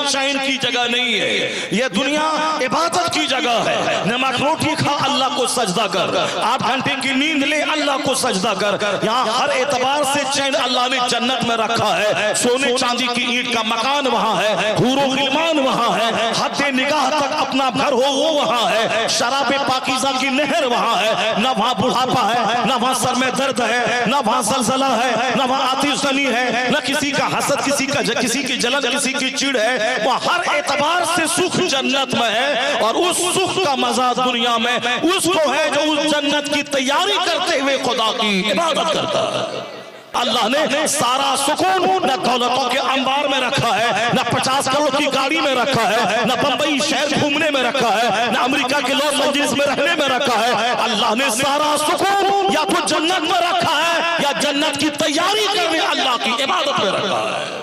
चैन की जगह नहीं है, यह दुनिया इबादत की जगह है। नमक रोटी खा, अल्लाह को सजदा कर, 8 घंटे की नींद ले, अल्लाह को सजदा कर। यहाँ हर एतबार से चैन अल्लाह ने जन्नत में रखा है। सोने चांदी की ईंट का मकान वहाँ है, हूरो गिलमान वहाँ है, हद निगाह तक अपना घर हो वो वहाँ है, शराबे पाकीज़ा की नहर वहाँ है। न वहाँ बुढ़ापा है, न वहाँ सर में दर्द है, न वहाँ जलजला है, न वहाँ आतिशबाजी है, न किसी का हसद, किसी की जलन, किसी की चिढ़ है। वह हर एतबार से सुख जन्नत में है, और उस सुख का मजा दुनिया में उसको है जो उस जन्नत की तैयारी करते हुए खुदा की इबादत करता है। अल्लाह ने सारा सुकून न दौलतों के अंबार में रखा है, न 50 करोड़ की गाड़ी में रखा है, न बंबई शहर घूमने में रखा है, न अमेरिका के लॉस एंजलिस में रहने में रखा है। अल्लाह ने सारा सुकून या तो जन्नत में रखा है या जन्नत की तैयारी करने अल्लाह की इबादत में रखा है।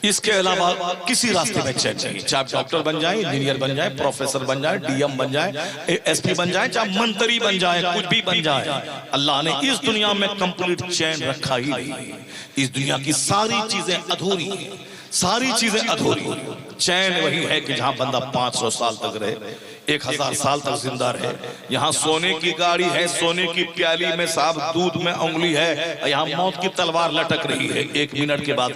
इसके अलावा किसी रास्ते में चैन नहीं, चाहे डॉक्टर बन जाए, इंजीनियर बन जाए, प्रोफेसर बन जाए, डीएम बन जाए, एसपी बन जाए, चाहे मंत्री बन जाए, कुछ भी बन जाए, अल्लाह ने इस दुनिया में कंप्लीट चैन रखा ही नहीं। इस दुनिया की सारी चीजें अधूरी, सारी चीजें अधूरी। चैन वही है कि जहां बंदा 500 साल तक रहे, 1000 साल तक जिंदा रहे। यहाँ सोने की गाड़ी है, सोने की प्याली में साहब दूध में उंगली है, यहाँ मौत की तलवार लटक रही है। 1 मिनट के बाद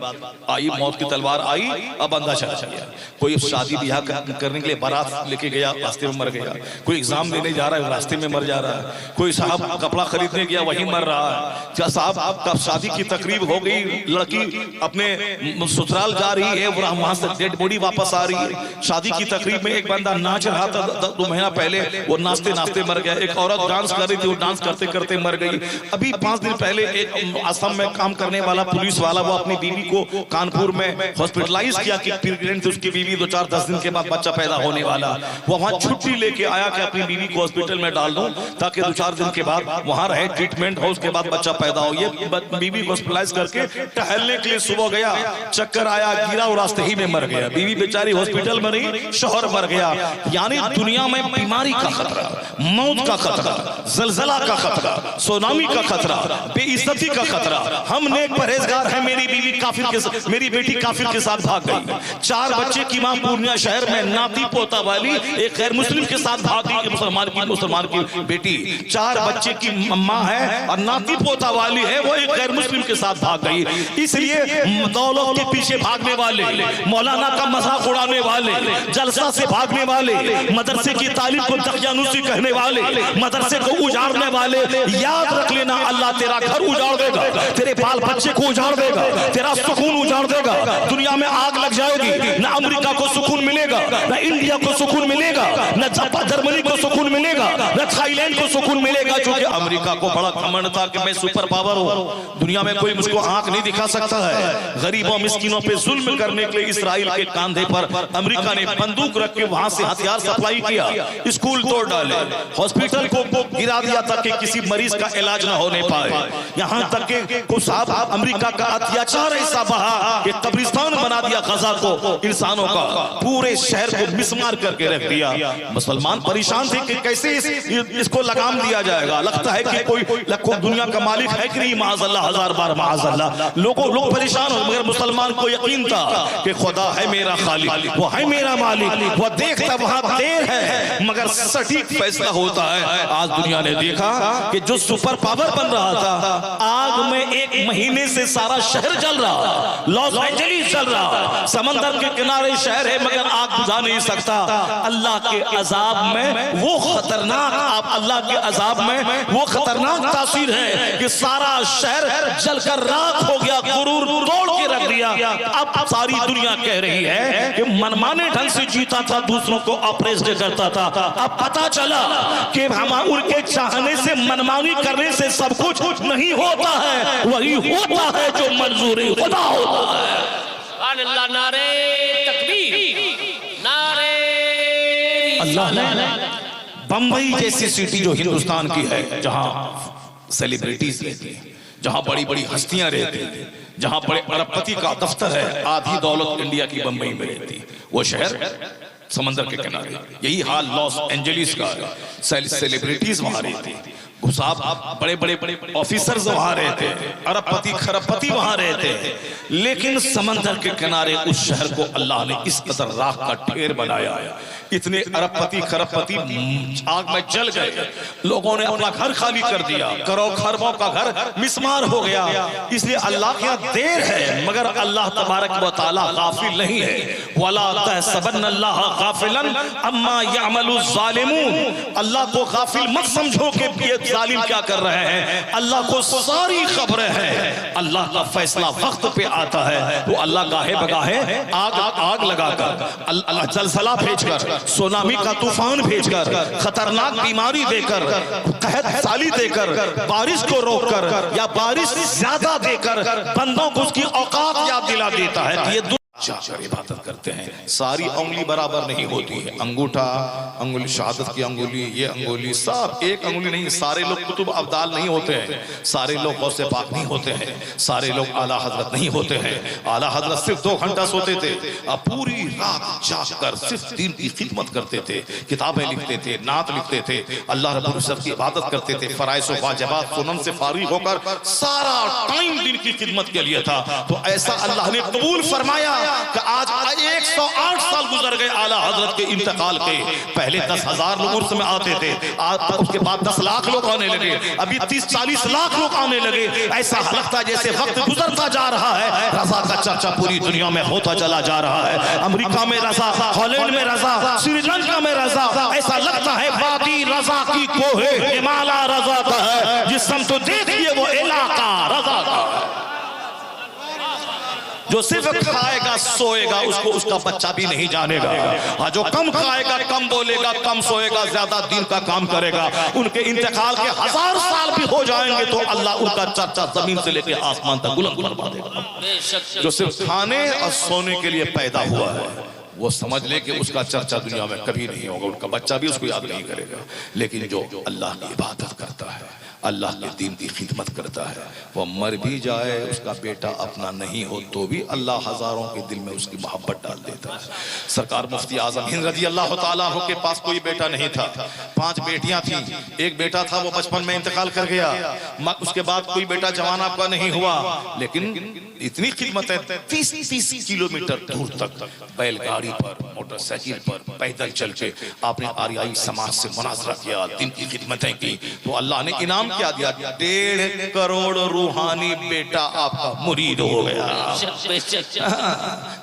आई मौत की तलवार आई, अब बंदा चला गया। कोई शादी ब्याह करने के लिए बारात लेके गया, रास्ते में मर गया। कोई एग्जाम देने जा रहा है, रास्ते में मर जा रहा है। कोई साहब कपड़ा खरीदने गया, वहीं मर रहा है। क्या साहब कब शादी की तकरीब हो गई, लड़की अपने ससुराल जा रही है, वहां से डेड बॉडी वापस आ रही है। शादी की तकरीब में एक बंदा नाच रहा था, 2 महीना पहले वो नाचते नाचते मर गया। एक औरत डांस कर रही थी, वो डांस करते करते मर गई। अभी 5 दिन पहले एक असम में काम करने वाला पुलिस वाला, वो अपनी बीवी को कानपुर में हॉस्पिटलाइज किया कि प्रेग्नेंट थी उसकी बीवी, 2-4-10 दिन के बाद बच्चा पैदा होने वाला। वो वहां छुट्टी लेके आया कि अपनी बीवी को हॉस्पिटल में डाल दूं ताकि 2-4 दिन के बाद वहां रहे, ट्रीटमेंट हो, उसके बाद बच्चा पैदा हो। ये बीवी को हॉस्पिटलाइज करके टहलने के लिए सुबह गया, चक्कर आया, गिरा और रास्ते ही में मर गया। बीवी बेचारी हॉस्पिटल में रही, शौहर मर गया। यानी दुनिया में बीमारी का खतरा, मौत का खतरा, जलजला का खतरा, सुनामी का खतरा, बेइज्जती का खतरा। हम नेक परहेजगार हैं, मेरी बीवी काफिर के, मेरी बेटी काफिर के साथ भाग गई। 4 बच्चे की मां पूर्णिया शहर में नाती पोता वाली एक गैर मुस्लिम के साथ भाग गई। मुसलमान की बेटी 4 बच्चे की मां है और नाती पोता वाली है, वो एक गैर मुस्लिम के साथ भाग गई। इसलिए दौलत के पीछे भागने वाले, मौलाना का मजाक उड़ाने वाले, जलसा से भागने वाले, मदरसे की तालीम को दकियानुसी कहने वाले, मदरसे को उजाड़ने वाले, याद रख लेना अल्लाह तेरा घर उजाड़ देगा, तेरे बाल बच्चे को उजाड़ देगा, तेरा सुकून उजाड़ देगा। दुनिया में आग लग जाएगी, न अमेरिका को सुकून मिलेगा, न इंडिया को सुकून मिलेगा, न जर्मनी को सुकून मिलेगा, न थाईलैंड को सुकून मिलेगा। क्योंकि अमेरिका को बड़ा घमंड था कि मैं सुपर पावर हूं, दुनिया में कोई मुझको आंख नहीं दिखा सकता है। गरीबों मिस्किनों पे जुल्म करने के लिए इसराइल के कंधे पर अमेरिका ने बंदूक रख के वहां से हथियार सप्लाई किया, स्कूल तोड़ डाले, हॉस्पिटल को गिरा दिया ताकि किसी मरीज का इलाज ना होने पाए। यहाँ तक के साहब अमेरिका का अत्याचार ऐसा बहा कि कब्रिस्तान बना दिया गजा को, इंसानों का पूरे शहर को मिसमार करके रख दिया। मुसलमान परेशान थे कि कैसे इसको लगाम दिया जाएगा। लगता है कि कोई दुनिया का मालिक है कि नहीं, माअज़ल्लाह, 1000 बार माअज़ल्लाह। लोग परेशान हो, मगर मुसलमान को यकीन था कि खुदा है मेरा खालिक, वो है मेरा मालिक, वो देखता वहां देर है मगर सटीक फैसला होता है। आज दुनिया ने देखा कि जो सुपर पावर बन रहा था, आग में 1 महीने से सारा शहर जल रहा, लॉस एंजलिस जल रहा, समंदर के किनारे शहर है मगर आग बुझा नहीं सकता। अल्लाह के अजाब में वो खतरनाक, आप अल्लाह के अजाब में वो खतरनाक तासीर है कि सारा शहर जलकर राख हो गया, गुरूर तोड़ के रख दिया। अब सारी दुनिया कह रही है कि मनमाने ढंग से जीता था, दूसरों को ऑपरेट करता था। अब पता चला कि हम उनके चाहने से, मनमानी करने से सब कुछ नहीं होता है, वही होता है जो मंजूरी खुदा होता है। अल्लाह नारे तकबीर, नारे अल्लाह। बंबई जैसी सिटी जो हिंदुस्तान की है, जहां सेलिब्रिटीज रहती है, जहां बड़ी बड़ी हस्तियां रहती है, जहां बड़े अरबपति का दफ्तर है, आधी दौलत इंडिया की बंबई में रहती है, वो शहर समंदर के किनारे। यही हाल लॉस एंजलिस का है, सेलिब्रिटीज वहां रहती है, साहब बड़े बड़े ऑफिसर्स वहां रहते, अरबपति खरबपति वहां रहते, लेकिन समंदर के किनारे उस शहर को अल्लाह ने इस कदर राख का ढेर बनाया। इतने अरबपति खरबपति आग में जल गए, लोगों ने अपना घर खाली कर दिया, करोड़ खरबों का घर मिस्मार हो गया। इसलिए अल्लाह के यहाँ देर है, मगर अल्लाह तबारक व तआला गाफिल नहीं है। वला तहसबन्नल्लाह गाफिलन अम्मा यअमलु ज़ालिमून, अल्लाह को गाफिल मत समझो कि ये जालिम क्या कर रहे हैं, अल्लाह को सारी खबरें हैं। अल्लाह का फैसला वक्त पे आता है, वो अल्लाह गाहे बगाहे आग लगाकर, अल्लाह जलजला भेजकर, सुनामी का तूफान भेजकर, खतरनाक बीमारी देकर, कहत साली देकर, बारिश को रोककर या बारिश ज्यादा देकर बंदों को उसकी औकात याद दिला देता है कि ये जाकर इबादत करते हैं। सारी उंगली बराबर नहीं होती है, अंगूठा, अंगुली शहादत की अंगुली, ये अंगुली, सब एक अंगुली नहीं। सारे लोग कुतुब अब्दाल नहीं होते हैं, सारे लोग गौसे पाक नहीं होते हैं, सारे लोग आला हजरत नहीं होते हैं। आला हजरत सिर्फ 2 घंटा सोते थे, अब पूरी रात जागकर सिर्फ दीन की खिदमत करते थे, किताबें लिखते थे, नात लिखते थे, अल्लाह रब्बुल इज्जत की इबादत करते थे। फराइज़ व वाजिबात सुनन से फारिग होकर सारा टाइम दीन की खिदमत के लिए था। तो ऐसा अल्लाह ने कबूल फरमाया कि आज 108 साल गुजर गए आला हजरत के इंतकाल के। पहले 10,000 लोग उर्स में आते थे, आज उसके बाद 10 लाख लोग आने लगे, अभी 30-40 लाख लोग आने लगे। ऐसा लगता जैसे वक्त गुजरता जा रहा है, रजा का चर्चा पूरी दुनिया में होता चला जा रहा है। अमेरिका में रजा, हॉलैंड में रजा, श्रीलंका में रजा, ऐसा लगता है वादी रजा की कोहे हिमालय रजा का है, जिस समत देखिए वो इलाका रजा का है। जो सिर्फ खाएगा सोएगा उसको उसका बच्चा भी नहीं जानेगा, हाँ जो कम खाएगा कम बोलेगा कम सोएगा ज्यादा दिन का काम करेगा, उनके इंतकाल के 1000 साल भी हो जाएंगे तो अल्लाह उनका चर्चा जमीन से लेकर आसमान तक बुलंद करवा देगा। जो सिर्फ खाने और सोने के लिए पैदा हुआ है वो समझ ले कि उसका चर्चा दुनिया में कभी नहीं होगा, उनका बच्चा भी उसको याद नहीं करेगा। लेकिन जो अल्लाह की इबादत करता है, अल्लाह के दीन की खिदमत करता है, वह मर भी जाए उसका बेटा अपना नहीं हो तो भी अल्लाह हजारों के दिल में उसकी मोहब्बत डाल देता है। सरकार मुफ्ती आजम हिंद रजी अल्लाह तआला अन्हु के पास कोई बेटा नहीं था, 5 बेटियां थी, एक बेटा था वो बचपन में इंतकाल कर गया, उसके बाद कोई बेटा जवान आपका नहीं हुआ। लेकिन इतनी खिदमत है, 30 किलोमीटर दूर तक बैलगाड़ी पर, मोटरसाइकिल पर, पैदल चल के आपने आरियाई समाज से मुनाजरा किया, दिन की खिदमतें की, तो अल्लाह ने इनाम क्या दिया, 1.5 करोड़ रूहानी बेटा आपका मुरीद हो गया।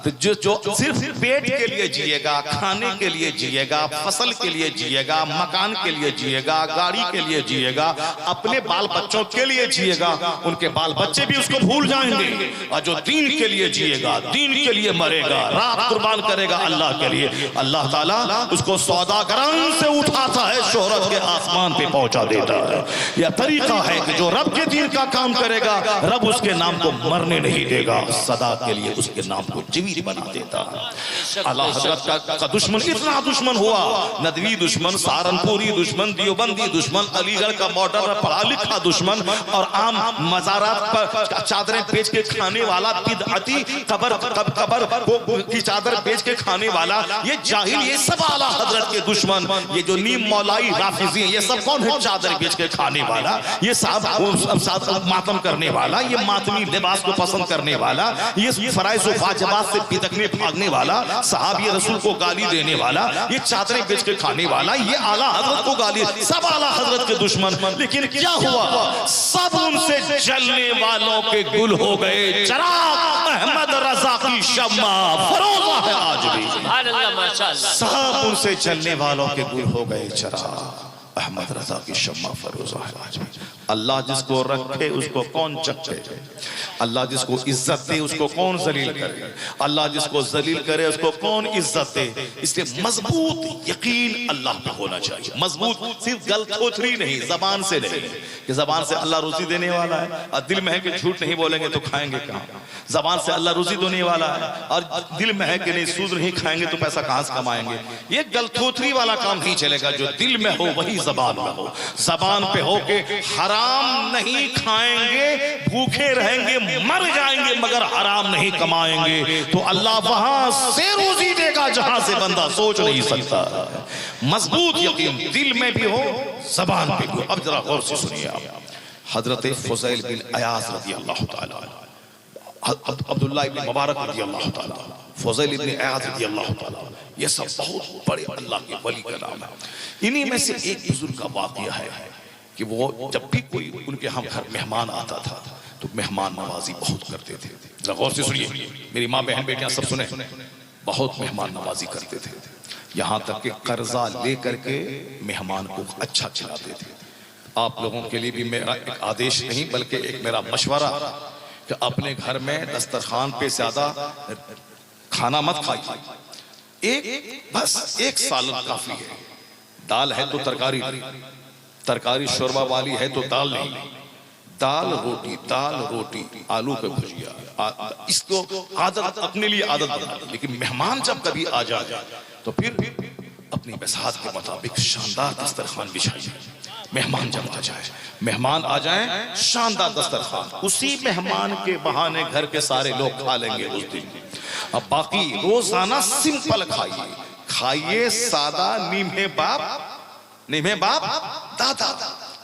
तो जो सिर्फ पेट के लिए जिएगा, खाने के लिए जिएगा, फसल के लिए जिएगा, मकान के लिए जिएगा, गाड़ी के लिए जिएगा, अपने बाल बच्चों के लिए जिएगा, उनके बाल बच्चे भी उसको भूल जाएंगे। और जो दीन के लिए जिएगा, दीन के लिए मरेगा, रात कुर्बान करेगा अल्लाह के लिए, अल्लाह ताला उसको सौदागरान से उठाता है, शोहरत के आसमान पे पहुंचा देता है। यह तरीका है कि जो रब के दीन का काम करेगा रब उसके नाम को मरने नहीं देगा, सदा के लिए उसके नाम को जीवित बना देता है। आला हजरत का दुश्मन इतना दुश्मन हुआ, नदवी दुश्मन, सहारनपुरी दुश्मन, देवबंदी दुश्मन, अलीगढ़ का बॉर्डर पर पढ़ा लिखा दुश्मन, और आम मज़ारात पर चादरें बेच के खाने वाला बिदअती, कब्र की चादर बेच के खाने वाला, ये जाहिल, ये सब आला हजरत के दुश्मन। ये जो नीम मौलाई राफिजी, ये सब कौन है? चादर बेच के खाने वाला, ये साहब मातम करने वाला, ये मातमी लिबास को पसंद करने वाला, ये फराइज़ व वाजिबात से बिदकने भागने वाला, सहाबी रसूल को गाली देने वाला, ये चादरें बेच के खाने वाला, ये आला हजरत को गाली, सब आला हजरत के दुश्मन। लेकिन क्या हुआ? सब उनसे जलने वालों के गुल हो गए, चिराग अहमद रजा की शम्मा फरोज़ा है आज भी। सब उनसे जलने वालों के गुल हो गए, चिराग अहमद रजा की शम्मा फरोज़ा है आज भी। अल्लाह जिसको रखे उसको कौन चखे, अल्लाह जिसको इज्जत दे उसको कौन जलील करे, अल्लाह जिसको जलील करे उसको कौन इज्जत दे। इसलिए मजबूत यकीन अल्लाह पे होना चाहिए, मजबूत सिर्फ गलथोथरी नहीं, जबान से नहीं कि जबान से अल्लाह रोजी देने वाला है और दिल में है कि झूठ नहीं बोलेंगे तो खाएंगे कहाँ। जबान से अल्लाह रोजी देने वाला है और दिल में है कि नहीं सूद नहीं खाएंगे तो पैसा कहाँ से कमाएंगे। ये गलथोथरी वाला काम नहीं चलेगा, जो दिल में हो वही जबान में हो। जबान पे हो के हराम नहीं खाएंगे, भूखे रहेंगे, मर जाएंगे, मगर हराम नहीं कमाएंगे तो अल्लाह वहां से रोजी देगा जहां से बंदा सोच नहीं सकता। मजबूत यकीन दिल में भी हो, जबान पे भी हो। अब जरा गौर से सुनिए आप, हजरत फुज़ैल बिन अयाज रज़ी अल्लाह ताला, अब्दुल्लाह इब्न मुबारक रज़ी अल्लाह ताला, फुज़ैल इब्न अयाज रज़ी अल्लाह ताला, ये सब बहुत बड़े अल्लाह के वली का नाम है। इन्हीं में से एक बुजुर्ग का वाक़या है कि वो जब भी कोई उनके हम घर मेहमान आता था तो मेहमान नवाजी बहुत करते थे। जरा गौर से सुनिए, मेरी माँ बहन बेटियां सब सुने, बहुत मेहमान नवाजी करते थे, यहाँ तक कि कर्जा ले करके मेहमान को अच्छा खिलाते थे। आप लोगों के लिए भी मेरा एक आदेश नहीं बल्कि एक मेरा मशवरा कि अपने घर में दस्तरखान पे ज्यादा खाना मत खाइए, बस एक सालन काफी है। दाल है तो तरकारी, तरकारी शोरबा वाली है तो दाल नहीं, दाल रोटी आलू पे भुजिया, इसको आदत अपने लिए आदत बना। लेकिन मेहमान जब कभी आ जाए तो फिर अपनी बसात के मुताबिक शानदार दस्तरखान बिछाइए। मेहमान जब आ जाए, मेहमान आ जाए, शानदार दस्तरखान, उसी मेहमान के बहाने घर के सारे लोग खा लेंगे उस दिन। अब बाकी रोजाना सिंपल खाइए सादा, नीमे बाप दादा,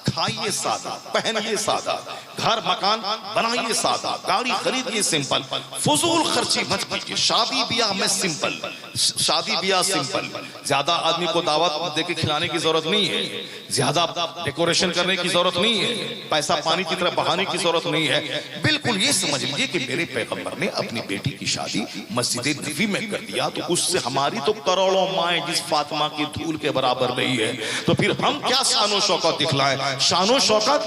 खाइए सादा, पहनिए सादा, घर मकान बनाइए सादा, गाड़ी खरीदिए सिंपल, फजूल खर्ची मत कीजिए। शादी ब्याह में सिंपल, ज्यादा आदमी को दावत देके खिलाने की जरूरत नहीं है, ज्यादा डेकोरेशन करने की जरूरत नहीं है, पैसा पानी की तरह बहाने की जरूरत नहीं है। बिल्कुल ये समझ लीजिए कि मेरे पैगंबर ने अपनी बेटी की शादी मस्जिद नबी में कर दिया, तो उससे हमारी तो करोड़ों माएँ जिस फातिमा की धूल के बराबर नहीं है, तो फिर हम क्या शानो शौकत दिखलाएं। शानो शौकत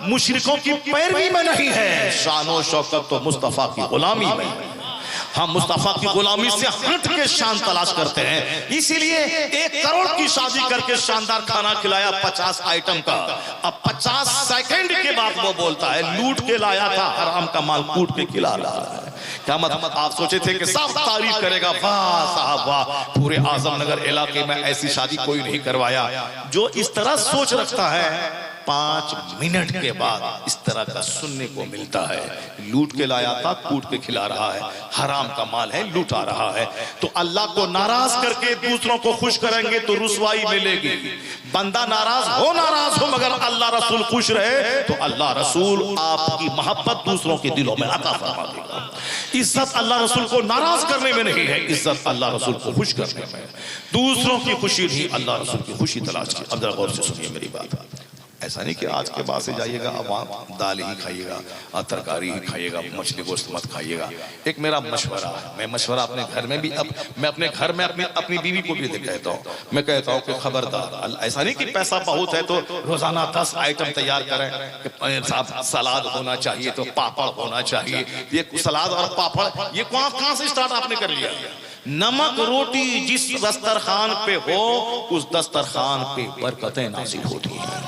मुशरिकों की पैरवी में नहीं है, शानो शौकत तो मुस्तफा की गुलामी में है। हम मुस्तफा की गुलामी से हट के शान तलाश करते हैं, इसीलिए 1 करोड़ की शादी करके शानदार खाना खिलाया 50 आइटम का। अब 50 सेकंड के बाद वो बोलता है लूट के लाया था, हराम का माल कूट के खिला रहा है। क्या मतलब आप सोचे थे कि सब तारीफ करेगा, वाह साहब वाह, पूरे आजमनगर इलाके में ऐसी शादी कोई नहीं करवाया। जो इस तरह सोच रखता है 5 मिनट के बाद इस तरह का सुनने को मिलता है, लूट के लाया था कूट के खिला रहा है, हराम का माल है लूटा रहा है। तो अल्लाह को नाराज करके दूसरों को खुश करेंगे तो रुसवाई मिलेगी। बंदा नाराज हो मगर अल्लाह रसूल खुश रहे तो अल्लाह रसूल आपकी मोहब्बत दूसरों के दिलों में अता फरमा देगा। इज्जत अल्लाह रसूल को नाराज करने में नहीं है, इज्जत अल्लाह रसूल को खुश करने में। दूसरों की खुशी नहीं, अल्लाह रसूल की खुशी तलाश की। अब जरा गौर से सुनिए मेरी बात, ऐसा नहीं कि आज के बाद से जाइएगा अब आप दाल ही खाइएगा और तरकारी ही खाइएगा, मछली गोश्त मत खाइएगा। एक मेरा मशवरा है, मैं मशवरा अपने घर में भी, अब मैं अपने घर में अपनी बीवी को भी कहता हूँ, मैं कहता हूँ कि खबरदार, ऐसा नहीं कि पैसा बहुत है तो रोजाना 10 आइटम तैयार करें कि सलाद होना चाहिए तो पापड़ होना चाहिए। ये सलाद और पापड़ ये कहाँ से स्टार्ट आपने कर लिया? नमक रोटी जिस दस्तरखान पे हो उस दस्तरखान पे बरकतें नाज़िल होती हैं,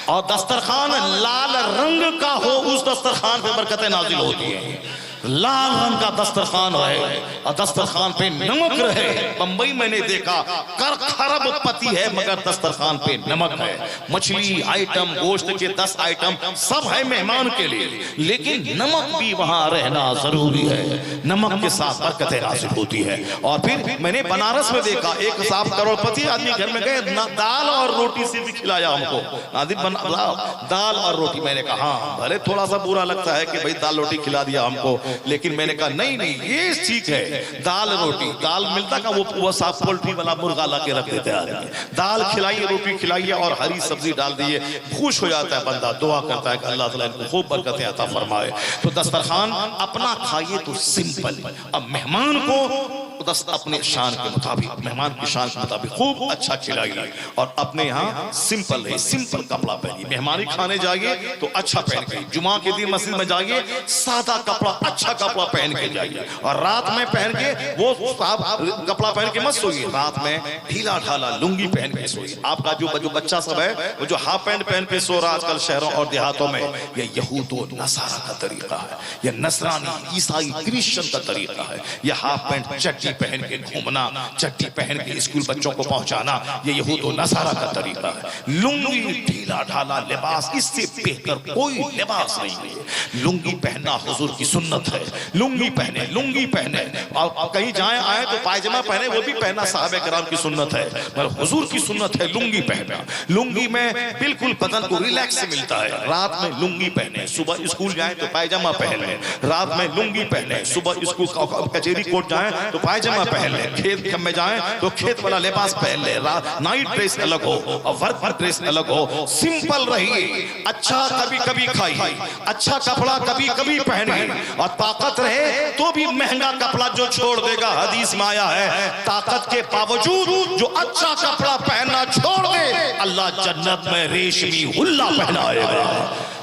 और दस्तरखान लाल रंग का हो उस दस्तरखान पे बरकतें नाजिल होती हैं। लाल रंग का दस्तरखान रहे और दस्तरखान पे नमक रहे। बंबई मैंने देखा कर खरबपति है मगर दस्तरखान पे नमक है। मछली आइटम, गोश्त के 10 आइटम सब है मेहमान के लिए, लेकिन नमक भी वहां रहना जरूरी है। नमक के साथ बरकतें नाज़िल होती है। और फिर मैंने बनारस में देखा एक साहब करोड़पति आदमी घर में गए, दाल और रोटी से भी खिलाया हमको, दाल और रोटी। मैंने कहा हाँ भले थोड़ा सा बुरा लगता है कि भाई दाल रोटी खिला दिया हमको, लेकिन मैंने कहा नहीं ये ठीक है, दाल रोटी। दाल मिलता का वो साफ पोल्ट्री वाला मुर्गा ला के रख देते हैं। दाल खिलाइए, रोटी खिलाइए और हरी सब्जी डाल दिए, खुश हो जाता है बंदा, दुआ करता है कि अल्लाह ताला इनको खूब बरकतें अता फरमाए। तो दस्तरखान अपना खाइए तो सिंपल, अब मेहमान को अपने शान के मुताबिक, मेहमान की शान के मुताबिक खूब अच्छा खिलाइए। और अपने यहाँ सिंपल है, सिंपल कपड़ा पहनिए। मेहमानी खाने जाइए तो अच्छा पहन के, जुमा के दिन मस्जिद में जाइए सादा कपड़ा, अच्छा कपड़ा पहन के जाइए। और रात में पहन के वो साहब कपड़ा पहन के मत सोइए, रात में ढीला ढाला लुंगी पहन के सोइए। आपका जो बच्चा सब है वो जो हाफ पैंट पहन के सो रहा आजकल शहरों और देहातों में, यह यहूद और नसारा का तरीका है, यह नसरानी ईसाई क्रिश्चियन का तरीका है। यह हाफ पैंट चड्डी चड्डी पहन के घूमना, चड्डी पहन के स्कूल बच्चों को पहुंचाना, ये यहूद और नसारा का तरीका है। लुंगी ढीला ढाला लिबास, इससे बेहतर कोई लिबास नहीं है। लुंगी पहनना हुजूर की सुन्नत है। लुंगी पहने, लुंगी पहने, और कहीं जाए आए तो पायजामा पहने, वो भी पहनना साहबे किराम की सुन्नत है, मगर हुजूर की सुन्नत है लुंगी पहनना। लुंगी में बिल्कुल बदन को रिलैक्स मिलता है। रात में लुंगी पहने, सुबह स्कूल जाए तो पायजामा पहन ले, रात में लुंगी पहने, सुबह स्कूल कचेरी कोर्ट जाए तो पायजामा पहन ले, खेत में जाए तो खेत वाला लिबास पहन ले। नाइट ड्रेस अलग हो और वर्क ड्रेस अलग हो। सिंपल रहिए, अच्छा कभी कभी खाइए, अच्छा कपड़ा कभी कभी पहनिए, और ताकत रहे तो भी महंगा कपड़ा जो छोड़ देगा, हदीस में आया है, ताकत के बावजूद जो अच्छा कपड़ा पहनना छोड़ दे, अल्लाह जन्नत में रेशमी हुल्ला पहनाएगा,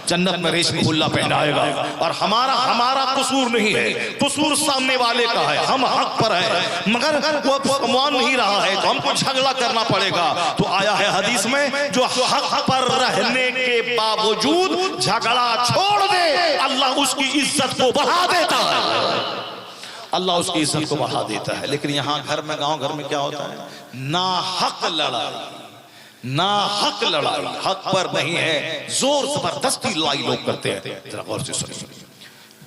जन्नत में रेशमी हुल्ला पहनाएगा। और हमारा कसूर नहीं है, कसूर सामने वाले का है। हम हक पर है, मगर वो मान नहीं रहा है तो हमको झगड़ा करना पड़ेगा। तो आया है हदीस में, जो हक पर रहने के बावजूद झगड़ा छोड़ दे, अल्लाह उसकी इज्जत को बढ़ा देता है, अल्लाह उसकी इज्जत को बढ़ा देता है। लेकिन यहाँ घर में, गांव घर में क्या होता है, ना हक लड़ाई, ना हक लड़ाई, हक पर नहीं है, जोर जबरदस्ती लड़ाई लोग करते हैं। जरा गौर से सुनिए,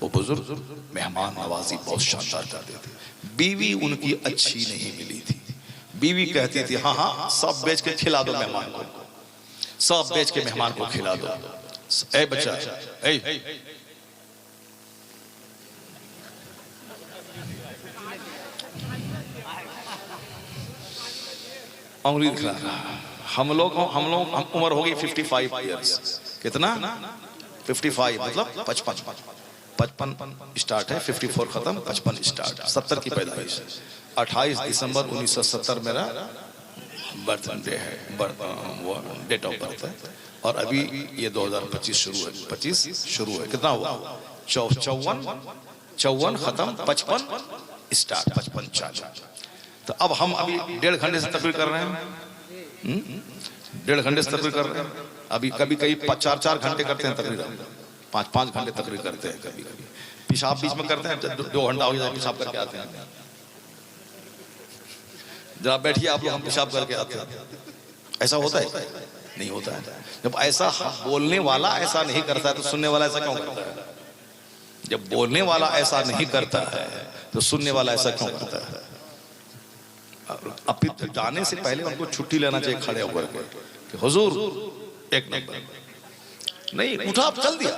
वो बुजुर्ग मेहमान नवाजी बहुत शानदार करते थे। बीवी उनकी अच्छी नहीं मिली थी। बीवी कहती थी, हाँ हाँ सब बेच के खिला दो मेहमान को, सब बेच के मेहमान को खिला दो। ए बच्चा, उंगली दिखला रहा। हम लोग उम्र हो गई 55 इयर्स। कितना? 55, मतलब 55 स्टार्ट है, 54 खत्म, 55 स्टार्ट। 70 की पैदाइश, 28 दिसंबर 1970 मेरा बर्थडे है, डेट ऑफ बर्थ है। और अभी ये 2025 शुरू है, 25 शुरू है। कितना हुआ? 54 खत्म, 55 स्टार्ट, 55 चालू। तो अब हम अभी 1.5 घंटे से तकरीर कर रहे हैं, 1.5 घंटे से तकरीर कर रहे हैं। अभी कभी कभी 4 घंटे करते हैं तकरीर, 5 घंटे तकरीर करते हैं। कभी कभी पेशाब बीच में करते हैं, 2 घंटा हो जाए पेशाब करके आते हैं। जरा बैठिए आप लोग, हम पेशाब करके आते हैं। ऐसा होता है? नहीं होता है। जब ऐसा बोलने वाला ऐसा नहीं करता है तो सुनने वाला ऐसा क्यों करता है? जब बोलने वाला ऐसा नहीं करता है तो सुनने वाला ऐसा क्यों करता है? अब जाने से पहले उनको छुट्टी लेना चाहिए खड़े होकर के कि हुजूर एक नंबर, नहीं उठा चल दिया।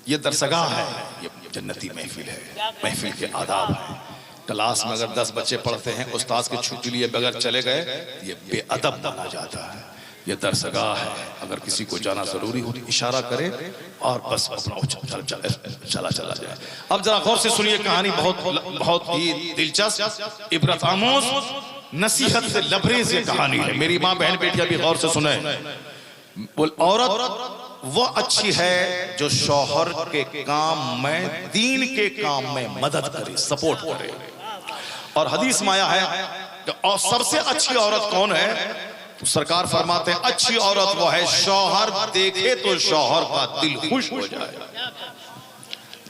ये दरसगाह है, ये जन्नती महफिल है, महफिल के आदाब है। क्लास में अगर 10 बच्चे पढ़ते हैं, उस्ताद की छुट्टी लिए बगैर चले गए, ये बेअदब माना जाता है। ये दरसगाह है, अगर किसी को जाना जरूरी हो तो इशारा करे और बस अपना चला जाए। अब जरा गौर से सुनिए, कहानी बहुत ही दिलचस्प, इबरत आमोज, नसीहत से लबरेज ये कहानी है। मेरी माँ बहन बेटियां भी गौर से सुने। औरत वो अच्छी है जो शौहर के काम में, दीन के काम में मदद करे, सपोर्ट करे। और हदीस में आया है, और सबसे अच्छी औरत कौन है? तो सरकार फरमाते हैं, अच्छी औरत वो है शौहर देखे तो शौहर का दिल खुश हो जाए।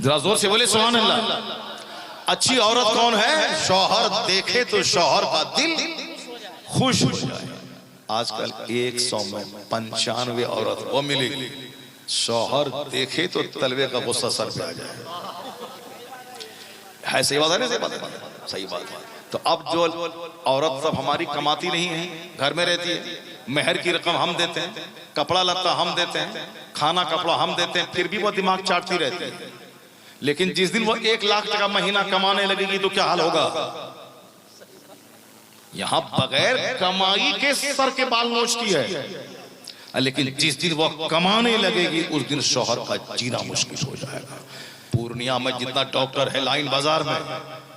जरा जोर से बोले सुभान अल्लाह। अच्छी औरत कौन है? शौहर देखे तो शौहर का दिल खुश हो जाए। आजकल 100 में 95 औरत वो मिलेगी, शौहर देखे तो तलवे का गुस्सा सर पे आ जाए। है सही बात है ना? सही बात है। तो अब जो औरत सब हमारी कमाती नहीं है, घर में रहती है, मेहर की रकम हम देते हैं, कपड़ा लत्ता हम देते हैं, खाना कपड़ा हम देते हैं, फिर भी वो दिमाग चाटती रहती है। लेकिन जिस दिन वो 1 लाख टका महीना कमाने लगेगी तो क्या हाल होगा? यहां बगैर कमाई के सर के बाल नोचती है, लेकिन जिस दिन वो कमाने लगेगी उस दिन शौहर का जीना मुश्किल हो जाएगा। पूर्णिया में जितना डॉक्टर है लाइन बाजार में,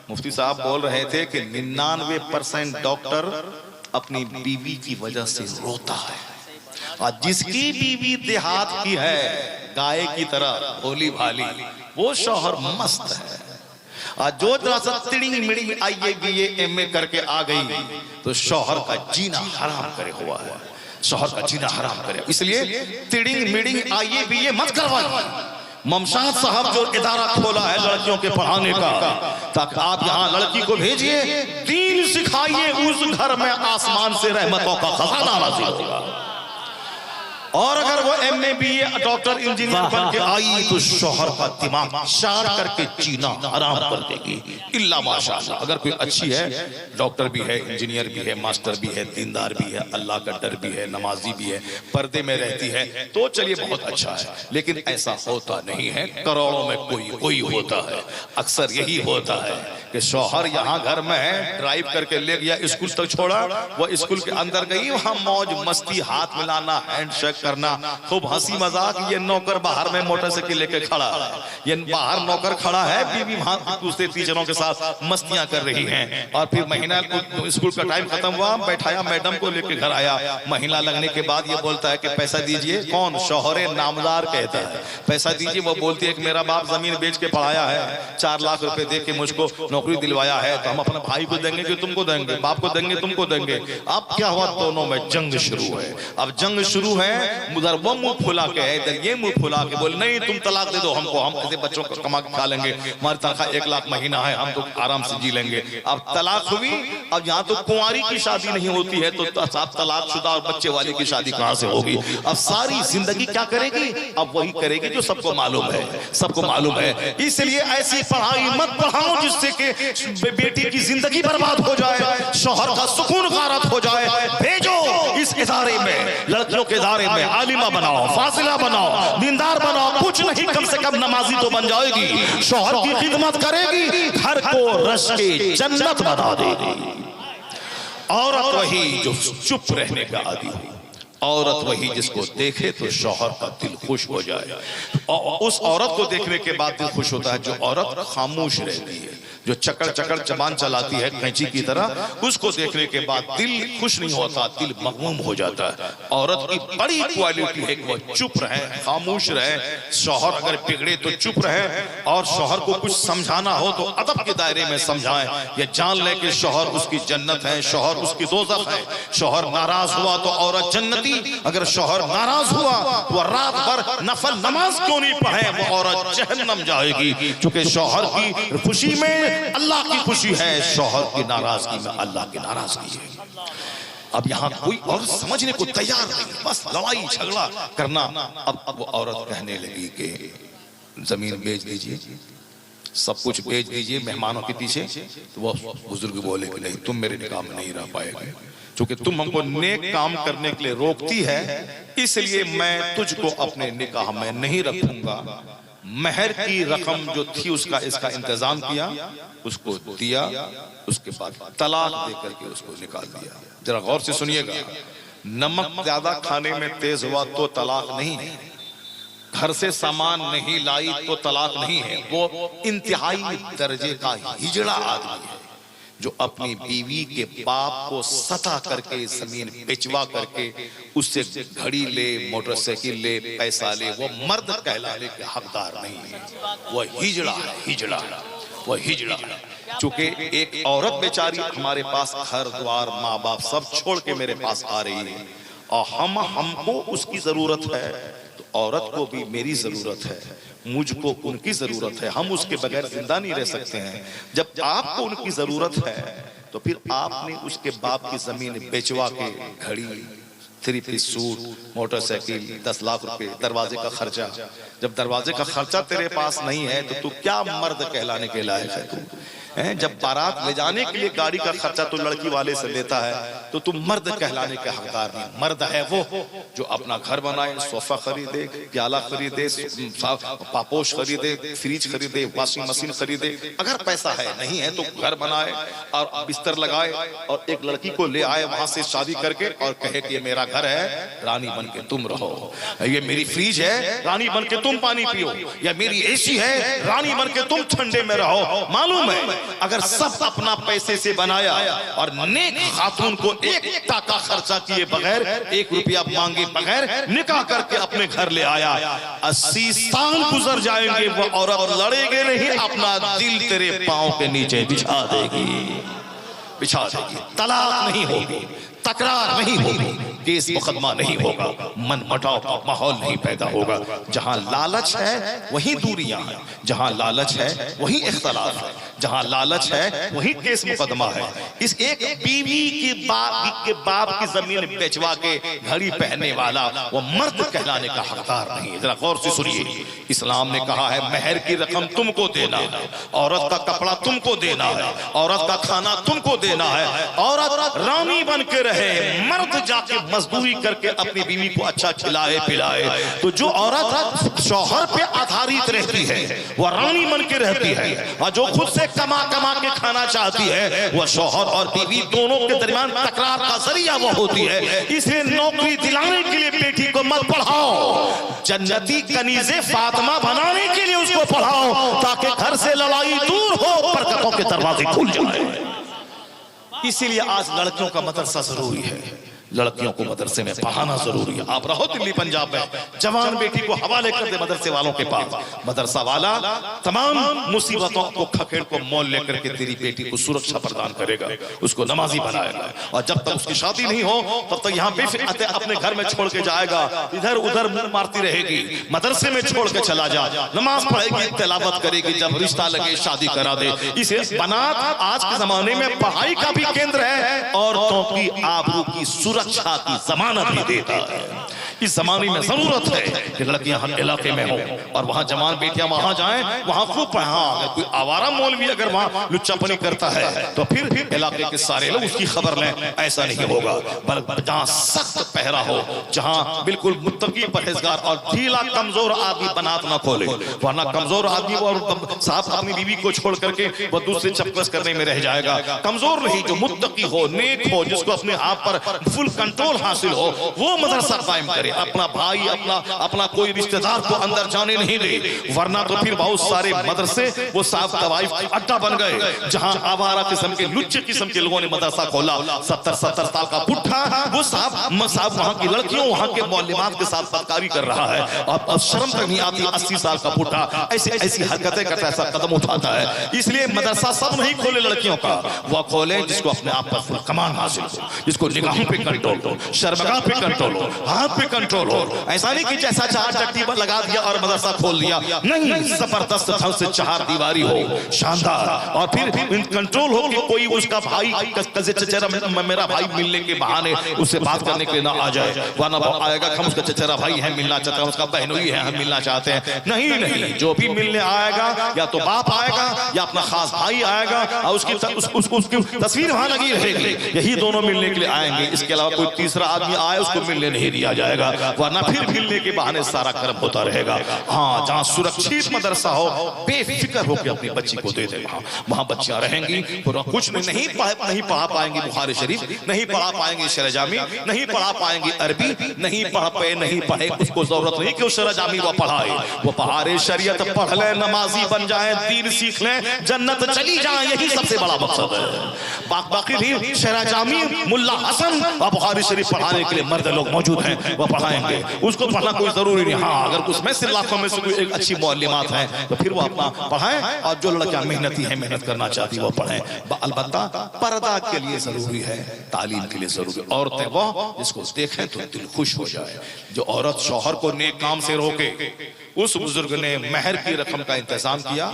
मुफ्ती साहब बोल रहे थे कि 99% डॉक्टर अपनी बीवी की वजह से रोता है, और जिसकी बीवी देहात की है, गाय की तरह भोली भाली, वो शौहर मस्त है। और जो तिड़ी मिड़ी IABA MA करके आ गई तो शौहर का जीना हराम करे हुआ है, शौहर का जीना हराम करे। इसलिए तिड़ी मिड़ी IABA मत करवाइए, ममशाद साहब जो इदारा खोला है लड़कियों के पढ़ाने का, ताकि आप यहाँ लड़की को भेजिए, दीन सिखाइए, उस घर में आसमान से रहमतों का खजाना नाज़िल होगा। और अगर वो MA BA डॉक्टर इंजीनियर बन के आई तो शौहर का दिमाग शार करके जीना आराम कर देगी, इल्ला माशाअल्लाह। अगर कोई अच्छी है, डॉक्टर भी है, इंजीनियर भी है, मास्टर भी है, दीनदार भी है, अल्लाह का डर भी है, नमाजी भी है, पर्दे में रहती है, तो चलिए बहुत अच्छा है। लेकिन ऐसा होता नहीं है, करोड़ों में कोई होता है। अक्सर यही होता है कि शौहर यहाँ घर में है, ड्राइव करके ले गया, स्कूल तक छोड़ा, वो स्कूल के अंदर गई, वहां मौज मस्ती, हाथ मिलाना, हैंडशेक करना, खूब हंसी मजाक। ये नौकर बाहर में मोटरसाइकिल लेके खड़ा है, ये बाहर नौकर खड़ा है, बीवी वहां दूसरे टीचरों के साथ मस्तियां कर रही हैं। और फिर महीना स्कूल का टाइम खत्म हुआ, बैठाया, मैडम को लेके घर आया। महीना लगने के बाद ये बोलता है कि पैसा दीजिए। कौन? शौहरे नामदार कहता है, पैसा दीजिए। वो बोलती है कि मेरा बाप जमीन बेच के पढ़ाया है, 4 लाख रुपए दे के मुझको नौकरी दिलवाया है, तो हम अपने भाई को देंगे कि तुमको देंगे, बाप को देंगे तुमको देंगे। अब क्या हुआ, दोनों में जंग शुरू है। अब जंग शुरू है, उधर वो मुंह फुला के है, इधर ये मुंह फुला के बोले नहीं तुम तलाक दे दो हमको, हम ऐसे बच्चों को कमा के खा लेंगे, हमारी तनख्वाह 1 लाख महीना है, हम तो आराम से जी लेंगे। अब तलाक हुई। अब यहाँ तो कुंवारी की शादी नहीं होती है, तो साहब तलाकशुदा और बच्चे वाले की शादी कहाँ से होगी? अब सारी जिंदगी क्या करेगी? अब वही करेगी जो सबको मालूम है, सबको मालूम है। इसलिए ऐसी पढ़ाई मत पढ़ाओ जिससे कि बेटी की जिंदगी बर्बाद हो जाए, शौहर का सुकून गारत हो जाए। भेजो इस इदारे में, लड़कियों के इदारे में आलिमा बनाओ, फासिला बनाओ, दीनदार बनाओ, कुछ नहीं कम से कम नमाजी तो बन जाएगी, शौहर की खिदमत करेगी, घर को रश के जन्नत बना देगी। औरत वही जो चुप रहने का आदी हो, औरत वही जिसको देखे तो शौहर का दिल खुश हो जाए। और उस औरत को देखने के बाद दिल खुश होता है जो औरत खामोश रहती है, जो चकड़ चकड़ जबान चलाती है कैंची की तरह, उसको देखने के बाद दिल खुश नहीं होता, दिल मगमूम हो जाता है। औरत की बड़ी क्वालिटी है कि वो चुप रहे, खामोश रहे। शौहर अगर बिगड़े तो चुप रहे, और शौहर को कुछ समझाना हो तो अदब के दायरे में समझाएं। ये जान ले कि शौहर उसकी जन्नत है, शौहर उसकी दोज़ख है। शौहर नाराज हुआ तो औरत जन्नती, अगर शौहर नाराज हुआ वो रात भर नफल नमाज क्यों नहीं पढ़े, वो औरत जहन्नम जाएगी। क्योंकि शौहर की खुशी में अल्लाह की खुशी है, शौहर की नाराजगी में अल्लाह की नाराजगी है। अब यहाँ कोई और समझने को तैयार नहीं, बस लड़ाई झगड़ा करना। अब वो औरत कहने लगी कि जमीन बेच दीजिए, सब कुछ बेच दीजिए मेहमानों के पीछे। तो वो बुजुर्ग बोले कि नहीं, तुम मेरे निकाह में नहीं रह पाएगा, क्योंकि तुम हमको नेक काम करने के लिए रोकती है, इसलिए मैं तुझको अपने निकाह में नहीं रखूंगा। महर की रकम जो थी उसका इसका इंतजाम किया, उसको दिया, उसके बाद तलाक दे करके उसको निकाल दिया। जरा गौर से सुनिएगा, नमक ज्यादा खाने में तेज हुआ तो तलाक नहीं है, घर से सामान नहीं लाई तो तलाक नहीं है। वो इंतहाई दर्जे का हिजड़ा आदमी है जो अपनी बीवी के बाप को सता करके जमीन बेचवा करके उससे घड़ी ले, मोटरसाइकिल ले, पैसा ले, वो मर्द कहलाने के हकदार नहीं है। वो हिजड़ा है, हिजड़ा है, वो हिजड़ा है। चूंकि एक औरत बेचारी हमारे पास घर द्वार माँ बाप सब छोड़ के मेरे पास आ रही है, और हमको उसकी जरूरत है, तो औरत को भी मेरी जरूरत है, मुझको उनकी जरूरत है। हम उसके बगैर जिंदा नहीं रह सकते हैं। जब आपको उनकी जरूरत है तो फिर आपने उसके बाप की जमीन बेचवा के घड़ी, 3 पीस सूट, मोटरसाइकिल, 10 लाख रुपए, दरवाजे का खर्चा, जब दरवाजे का खर्चा तेरे पास नहीं है तो तू क्या मर्द कहलाने के लायक है? तू जब बारात ले जाने के लिए गाड़ी का खर्चा तो लड़की वाले से लेता है, तो तुम मर्द कहलाने के हकदार नहीं। मर्द है वो जो अपना घर बनाए, सोफा खरीदे, प्याला खरीदे, पापोश खरीदे, फ्रिज खरीदे, वॉशिंग मशीन खरीदे। अगर पैसा है, नहीं है तो घर बनाए और बिस्तर लगाए और एक लड़की को ले आए वहां से शादी करके और कहे कि ये मेरा घर है, रानी बन के तुम रहो, ये मेरी फ्रिज है, रानी बन के तुम पानी पियो, या मेरी एसी है, रानी बन के तुम ठंडे में रहो। मालूम है अगर सब अपना पैसे से बनाया और नेक खातून को 1 टाका खर्चा किए बगैर, 1 रुपया मांगे बगैर निकाह करके अपने घर ले आया, 80 साल गुजर जाएंगे, वो औरत लड़ेगी नहीं, अपना दिल तेरे पांव के नीचे बिछा देगी, बिछा देगी। तलाक नहीं होगी, तकरार नहीं होगी, केस मुकदमा नहीं होगा, मन मटाव का माहौल नहीं पैदा होगा। जहां लालच है वहीं दूरियां हैं, जहां लालच है वहीं इख्तलाफ है, जहां लालच है वहीं केस मुकदमा है। इस एक बीवी के बाप की जमीन बेचवा के घड़ी पहनने वाला वो मर्द कहलाने का हकदार नहीं। जरा गौर से सुनिए, इस्लाम ने कहा है महर की रकम तुमको देना है, औरत का कपड़ा तुमको देना है, औरत का खाना तुमको देना है, औरत रानी बन के रहे, मर्द जाके मजदूरी करके अपनी बीवी को अच्छा खिलाए पिलाए। तो जो औरत शौहर पे आधारित रहती है वह रानी बन के रहती है, और जो खुद से कमा के खाना चाहती है वह शौहर और बीवी दोनों के दरमियान तकरार का जरिया वो होती है। इसलिए नौकरी दिलाने के लिए बेटी को मत पढ़ाओ, जन्नती कनीज़े फातिमा बनाने के लिए उसको पढ़ाओ, ताकि घर से लड़ाई दूर हो, बरकतों के दरवाजे खुल जाए। इसीलिए आज लड़कियों का मदरसा जरूरी है, लड़कियों को मदरसे में पढ़ाना जरूरी है। आप रहो दिल्ली पंजाब में, जवान बेटी को हवाले कर दे मदरसे वालों के पास, मदरसा वाला तमाम मुसीबतों को खखेड़ को मोल लेकर के तेरी बेटी को सुरक्षा प्रदान करेगा, उसको नमाजी बनाएगा। और जब तक उसकी शादी नहीं हो तब तक यहाँ बेफिक्र अपने घर में छोड़ के जाएगा, इधर उधर मुंह मारती रहेगी। मदरसे में छोड़ के चला जा, नमाज पढ़ेगी, तिलावत करेगी, जब रिश्ता लगे शादी करा दे। इसे बनात आज के जमाने में पढ़ाई का भी केंद्र है, औरतों की आबरू की सुरक्षा की जमानत भी देता है। इस जमाने में जरूरत है कि लड़कियां हर इलाके में हो और वहां जवान बेटियां वहां जाएं, वहां खूब पढ़ा। कोई आवारा मौलवी अगर वहां लुच्चापनी करता है तो फिर इलाके के सारे लोग उसकी खबर लें, ऐसा नहीं होगा। बल्कि जहां सख्त पहरा हो, जहां बिल्कुल मुत्तकी परहेजगार और ढीला कमजोर आदमी बनात ना खोले, वरना कमजोर आदमी और साहब अपनी बीवी को छोड़ करके वह दूसरे चपकस करने में रह जाएगा। कमजोर नहीं, जो मुत्तकी हो, नेक हो, जिसको अपने आप पर फुल कंट्रोल हासिल हो, वो मदरसा कायम करे। अपना भाई अपना कोई रिश्तेदार को अंदर जाने नहीं दे, वरना तो फिर बहुत सारे मदरसे वो साहब तवाइफ अड्डा बन गए, जहां आवारा किस्म के लुच्चे किस्म के लोगों ने मदरसा खोला। 70 साल का बुढ़ा वो साहब वहां की लड़कियों, वहां के मौलिमात के साथ बदकारी कर रहा है, और शर्म तक नहीं आती। 80 साल का बुढ़ा ऐसी हरकतें करता है, ऐसा कदम उठाता है। इसलिए मदरसा सब नहीं खोले लड़कियों का, वह खोले जिसको अपने आप पर फुल कमान हासिल हो, जिसको निगाहों पे कंट्रोल हो, शर्मगाह पे कंट्रोल हो, हाथ पे कंट्रोल हो। ऐसा नहीं कि जैसा चार चट्टी पर लगा दिया और मदरसा खोल दिया, नहीं, जबरदस्त ढंग से चार दीवारी हो, शानदार, और फिर कंट्रोल हो कि कोई उसका भाई चचेरा मेरा भाई मिलने के बहाने उससे बात करने के लिए ना आ जाए, वरना वो आएगा हम उसका चचेरा भाई है, मिलना चाहता है, उसका बहनोई है, हम मिलना चाहते हैं। नहीं, जो भी मिलने आएगा या तो बाप आएगा या अपना खास भाई आएगा, और उसकी तस्वीर वहां लगी रहेगी, यही दोनों मिलने के लिए आएंगे। इसके अलावा कोई तीसरा आदमी आए उसको मिलने नहीं दिया जाएगा, वरना फिर मिलने के बहाने सारा कर्म होता रहेगा। हाँ, जहां सुरक्षित मदरसा हो, बेफिक्र होकर अपनी बच्ची को दे दे, वहां बच्चियां रहेंगी। कुछ नहीं पढ़ा पाएंगी बुखारी शरीफ, नहीं पढ़ा पाएंगे शरह जामी, नहीं पढ़ा पाएंगे अरबी, नहीं पढ़े, उसको जरूरत नहीं कि वो शरह जामी वो पढ़ाए, वो पहाड़े शरीयत पढ़ ले, नमाजी बन जाए, दीन सीख ले, जन्नत चली जाए, यही सबसे बड़ा मकसद है। बाकी भी शरह जामी, मुल्ला हसन और बुखारी शरीफ पढ़ाने के लिए मर्द लोग मौजूद हैं, वो पढ़ाएंगे, उसको पढ़ना कोई जरूरी नहीं। हाँ, अगर उसमें से लाखों में से कोई एक अच्छी मौलिमात है तो फिर वो अपना पढ़ाएं, और जो लड़कियां मेहनती हैं, मेहनत करना चाहती है, वो पढ़ें। अलबत्ता पर्दा के लिए जरूरी है, तालीम के लिए जरूरी। औरतें वो जिसको देखें तो दिल खुश हो जाए। जो औरत शौहर को नेक काम से रोके, उस बुजुर्ग ने महर की रकम का इंतजाम किया,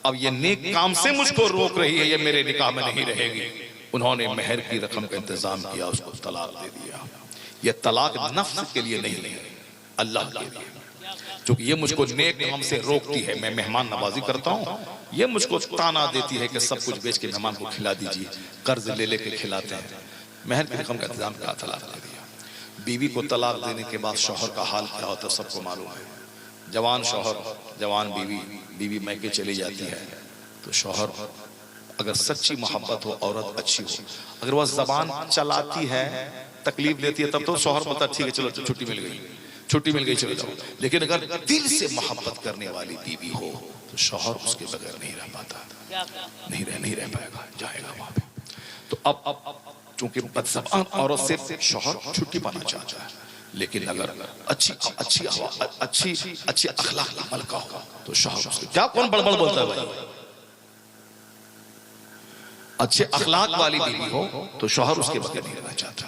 अब ये नेक काम से मुझको रोक रही है, ये मेरे निकाह में नहीं रहेगी। उन्होंने महर की रकम का इंतजाम किया, उसको तलाक दे दिया। ये तलाक नफ्स के लिए नहीं है, अल्लाह के लिए, क्योंकि ये मुझको नेक काम से रोकती है। मैं मेहमान नवाजी करता हूँ, ये मुझको ताना देती है कि सब कुछ बेच के मेहमान को खिला दीजिए, कर्ज ले लेके खिलाते हैं। महर की रकम का इंतजाम किया, तलाक दे दिया। बीवी को तलाक देने के बाद शौहर का हाल क्या होता है सबको मालूम है। जवान शौहर, जवान बीवी मैके चली जाती है तो शौहर अगर सच्ची मोहब्बत हो, औरत अच्छी हो, अगर वह जबान चलाती है, तकलीफ देती है, तब तो शौहर बोलता है ठीक है चलो छुट्टी मिल गई चले जाओ। लेकिन अगर दिल से मोहब्बत करने वाली बीवी हो तो शौहर उसके बगैर नहीं रह पाता, नहीं रह पाएगा, जाएगा वहां पे। तो अब चूंकि बदज़बान औरत से शौहर छुट्टी पाना चाहता है, लेकिन अगर अच्छी अखलाक अमल का हो तो शौहर क्या कौन बड़बड़ बोलता है भाई, अच्छे अखलाक वाली बीवी हो तो शौहर उसके बगैर नहीं रहना चाहता।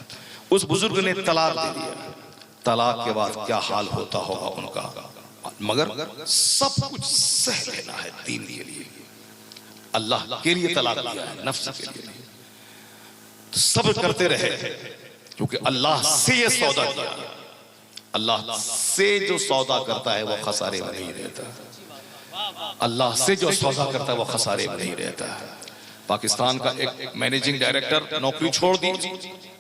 उस बुजुर्ग ने तलाक दे दिया। तलाक के बाद क्या हाल होता होगा उनका, मगर सब कुछ सह लेना है दीन के लिए, अल्लाह के लिए तलाक दिया है, नफ्स के लिए नहीं। तो सब्र करते रहे, क्योंकि अल्लाह से ये सौदा किया। अल्लाह से जो सौदा करता है वो खसारे में नहीं रहता। अल्लाह से जो सौदा करता है वो खसारे में नहीं रहता। पाकिस्तान का एक मैनेजिंग डायरेक्टर नौकरी छोड़ दी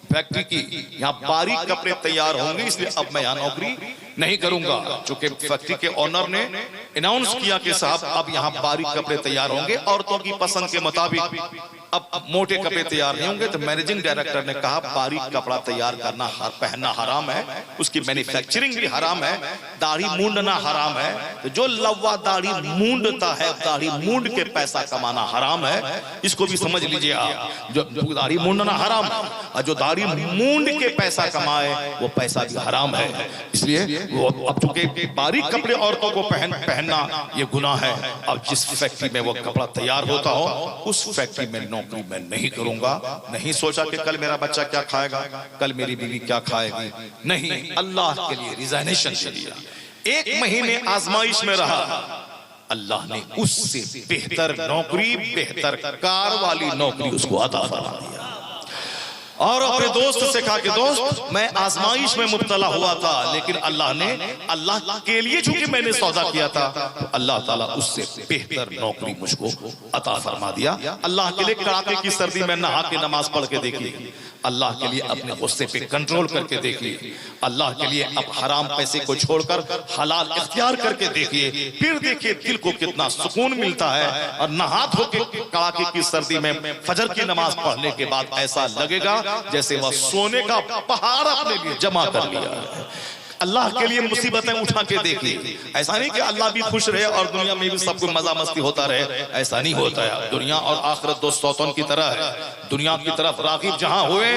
फैक्ट्री की, यहाँ बारीक कपड़े तैयार होंगे इसलिए अब मैं यहाँ नौकरी नहीं करूंगा। चूंकि फैक्ट्री के ओनर ने अनाउंस किया कि साहब अब यहाँ बारीक कपड़े तैयार होंगे, औरतों की पसंद के मुताबिक अब मोटे कपड़े तैयार नहीं होंगे। तो मैनेजिंग डायरेक्टर ने कहा बारीक कपड़ा तैयार करना पहनना हराम है, उसकी मैन्युफैक्चरिंग भी हराम है, दाढ़ी मूंडना हराम है। तो जो लव्वा दाढ़ी मूंडता है, दाढ़ी मूंड के पैसा कमाना हराम है, इसको भी समझ लीजिए आप। जो दाढ़ी मूंडना हराम है और जो दाढ़ी मूंड के पैसा कमाए वो पैसा भी हराम है। इसलिए वो अब चूंकि बारीक कपड़े औरतों को पहनना ये गुनाह है। अब जिस फैक्ट्री में वो कपड़ा तैयार होता हो उस फैक्ट्री में नौकरी मैं नहीं करूंगा। नहीं सोचा कि कल मेरा बच्चा क्या खाएगा, कल मेरी बीवी क्या खाएगी, नहीं, अल्लाह के लिए रिजाइनेशन दे दिया। 1 महीने आजमाइश में रहा, अल्लाह ने उससे बेहतर नौकरी, बेहतर कार वाली नौकरी उसको अता फरमा दिया। और अपने दोस्त से कहा कि दोस्त मैं आजमाइश में मुब्तला हुआ था, लेकिन अल्लाह ने, अल्लाह के लिए चूंकि मैंने सौदा किया था, तो अल्लाह ताला उससे बेहतर नौकरी मुझको अता फरमा दिया। अल्लाह के लिए कड़ाके की सर्दी में नहा के नमाज पढ़ के देखिए, अल्लाह के लिए अपने गुस्से पे कंट्रोल करके देखिए, अल्लाह के लिए अब हराम पैसे को छोड़कर हलाल इख्तियार करके देखिए, फिर देखिए दिल को कितना सुकून मिलता है। और नहा धो के कड़ाके की सर्दी में फजर की नमाज पढ़ने के बाद ऐसा लगेगा जैसे वह सोने का पहाड़ अपने लिए जमा कर लिया है। अल्लाह के लिए मुसीबतें उठा के देखिए, ऐसा नहीं कि अल्लाह भी खुश रहे और दुनिया में भी सब कुछ मजा मस्ती होता रहे, ऐसा नहीं होता है। दुनिया और आखिरत दो सौतन की तरह है। दुनिया की तरफ राग़िब जहां हुए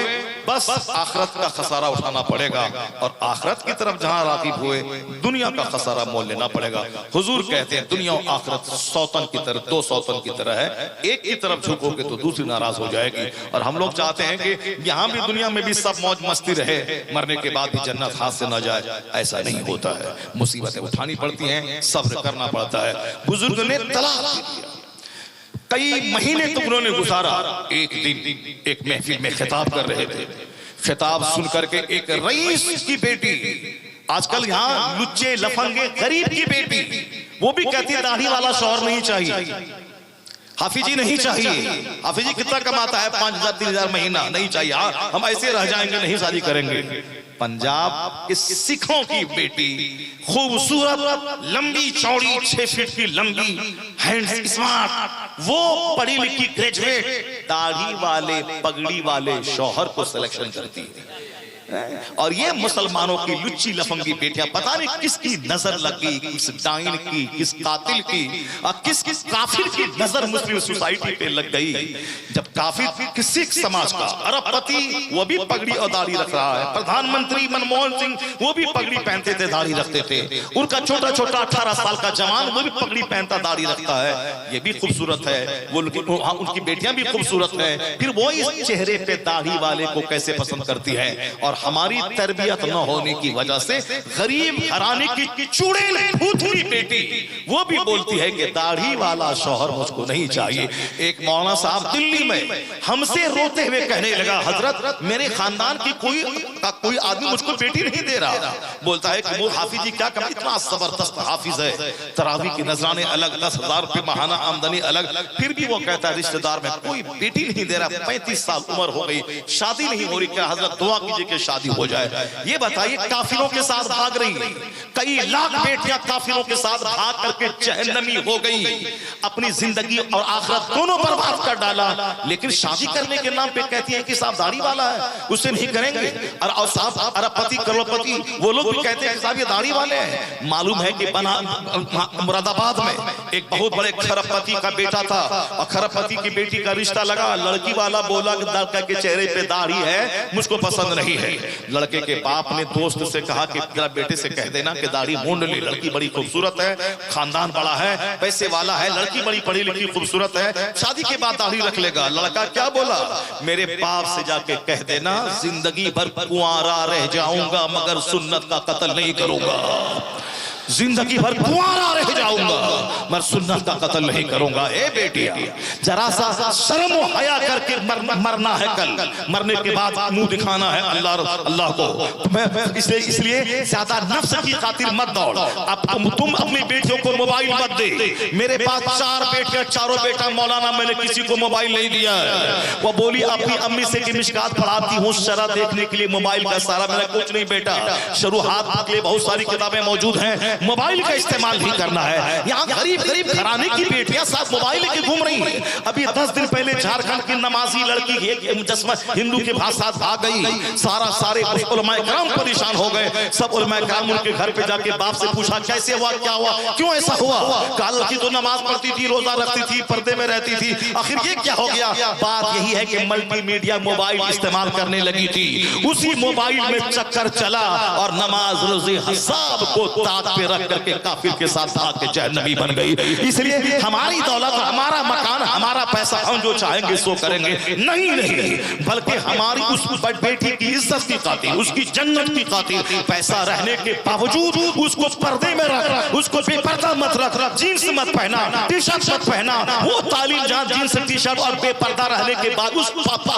बस आखिरत का खसारा उठाना पड़ेगा, और आखिरत की तरफ जहां राग़िब हुए दुनिया का खसारा मोल लेना पड़ेगा। हुजूर कहते हैं दुनिया और आखिरत सौतन की तरह, दो सौतन की तरह है, एक की तरफ झुकोगे तो दूसरी नाराज हो जाएगी। और हम लोग चाहते हैं कि यहाँ भी दुनिया में भी सब मौज मस्ती रहे, मरने के बाद भी जन्नत हाथ से न जाए, ऐसा नहीं होता है। मुसीबतें उठानी पड़ती हैं, सब्र करना पड़ता है। बुजुर्ग ने तलाक दिया, कई महीने तक उन्होंने गुजारा। एक दिन एक महफिल में खिताब कर रहे थे, खिताब सुन करके एक रईस की बेटी, आजकल यहाँ लुच्चे लफंगे गरीब की बेटी, वो भी कहती है दाढ़ी वाला शौहर नहीं चाहिए, हाफिजी नहीं चाहिए। हाफिजी कितना कमाता है, 5,000 3,000 महीना, नहीं चाहिए, हम ऐसे रह जाएंगे, नहीं शादी करेंगे। पंजाब के सिखों की बेटी, खूबसूरत, लंबी चौड़ी, 6 फीट की लंबी, हैंड्स स्मार्ट, वो पढ़ी लिखी ग्रेजुएट दाढ़ी वाले पगड़ी वाले शौहर को सिलेक्शन करती है। और ये मुसलमानों की लुच्ची लफंगी बेटियां पता नहीं किसकी नजर लगी, किस डाइन की, किस कातिल की, और किस काफिर की नजर मुस्लिम सोसाइटी पे लग गई। जब काफिर किसी समाज का अरबपति, वो भी पगड़ी और दाढ़ी रख रहा है, प्रधानमंत्री मनमोहन सिंह वो भी पगड़ी पहनते थे, दाढ़ी रखते थे, उनका छोटा छोटा 18 साल का जवान वो भी पगड़ी पहनता दाढ़ी रखता है, ये भी खूबसूरत है, वो उनकी बेटियां भी खूबसूरत है, फिर वो इस चेहरे पे दाढ़ी वाले को कैसे पसंद करती है। और हमारी तरबियत न होने की वजह से गरीब घराने की चुड़ैल भूतनी बेटी वो भी बोलती है कि दाढ़ी वाला शौहर मुझको नहीं चाहिए। एक मौलाना साहब दिल्ली में हमसे रोते हुए कहने लगा, हजरत मेरे खानदान की कोई आदमी मुझको बेटी नहीं दे रहा। बोलता है कि वो हाफिजी क्या कम, इतना जबरदस्त हाफिज है, तरावी की नजराने अलग, 10,000 रुपये माहाना आमदनी अलग, फिर भी वो कहता है रिश्तेदार में कोई बेटी नहीं दे रहा, 35 साल उम्र हो गई, शादी नहीं हो रही, क्या हजरत दुआ कीजिए कि शादी हो जाए। ये बताइए काफिरों के साथ भाग रही, कई लाख बेटियां काफिरों के साथ भाग करके जहन्नमी हो गई, अपनी जिंदगी और आखिरत दोनों बर्बाद कर डाला, लेकिन शादी करने के नाम पे कहती है कि साहब दाढ़ी वाला है उससे नहीं करेंगे। और साहब अरबपति करोड़पति वो लोग भी कहते हैं कि साहब ये दाढ़ी वाले हैं। मालूम है कि बना मुरादाबाद में एक बहुत बड़े खरबपति का बेटा था, और खरबपति की बेटी का रिश्ता लगा, लड़की वाला बोला कि लड़का के चेहरे पे दाढ़ी है मुझको पसंद नहीं है। लड़के के बाप ने दोस्त से कहा कि तेरा बेटे से कह देना कि दाढ़ी मूंड ले, लड़की बड़ी खूबसूरत है, खानदान बड़ा है, पैसे वाला है, लड़की बड़ी पढ़ी लिखी खूबसूरत है, शादी के बाद दाढ़ी रख लेगा। लड़का क्या बोला, मेरे बाप से जाके कह देना जिंदगी भर कुंवारा रह जाऊंगा मगर सुन्नत का कत्ल नहीं करूंगा, जिंदगी भर कुंवारा रह जाऊंगा मगर सुन्नत का कत्ल नहीं करूंगा। ए बेटिया, जरा सा शर्म और हया करके मरना है, कल मरने के बाद मुंह दिखाना है अल्लाह को। इसलिए ज्यादा नफ्स की खातिर मत दौड़। अब तुम अपनी बेटियों को मोबाइल मत दे। मेरे पास 4 बेटे, चारों बेटा मौलाना, मैंने किसी को मोबाइल नहीं दिया है। वो बोली अपनी अम्मी से कि मिशकात पढ़ाती हूँ शरा देखने के लिए मोबाइल का सारा, मैंने कुछ नहीं बेटा, शुरुआत के लिए बहुत सारी किताबें मौजूद हैं, मोबाइल का इस्तेमाल नहीं करना है। यहाँ गरीब गरीब घराने की बेटियां साथ मोबाइल लेके घूम रही हैं। अभी 10 दिन पहले झारखंड की नमाजी लड़की एक मुजस्समा हिंदू के साथ भाग गई। सारे उलमाए किराम परेशान हो गए। सब उलमाए किराम उनके घर पे जाके बाप से पूछा कैसे हुआ, क्या हुआ, क्यों ऐसा हुआ। कहा लड़की तो नमाज पढ़ती थी, रोजा रखती थी, पर्दे में रहती थी, आखिर ये क्या हो गया। बात यही है कि मल्टीमीडिया मोबाइल इस्तेमाल करने लगी थी, उसी मोबाइल में चक्कर चला और नमाज रोजे हिसाब को ताक पे रख करके काफिर के साथ भाग के जहन्नमी बन गई। इसलिए हमारी दौलत, हमारा मकान, हमारा पैसा, हम जो चाहेंगे सो करेंगे, नहीं, बल्कि हमारी उस बेटी की इज्जत की खातिर, उसकी जन्नत की खातिर पैसा रहने के बावजूद उसको पर्दे में रख, उसको बेपर्दा मत रख, जीन्स मत पहना, टी शर्ट मत पहना। वो तालीम जहाँ जीन्स टी शर्ट और बेपर्दा रहने के बाद उस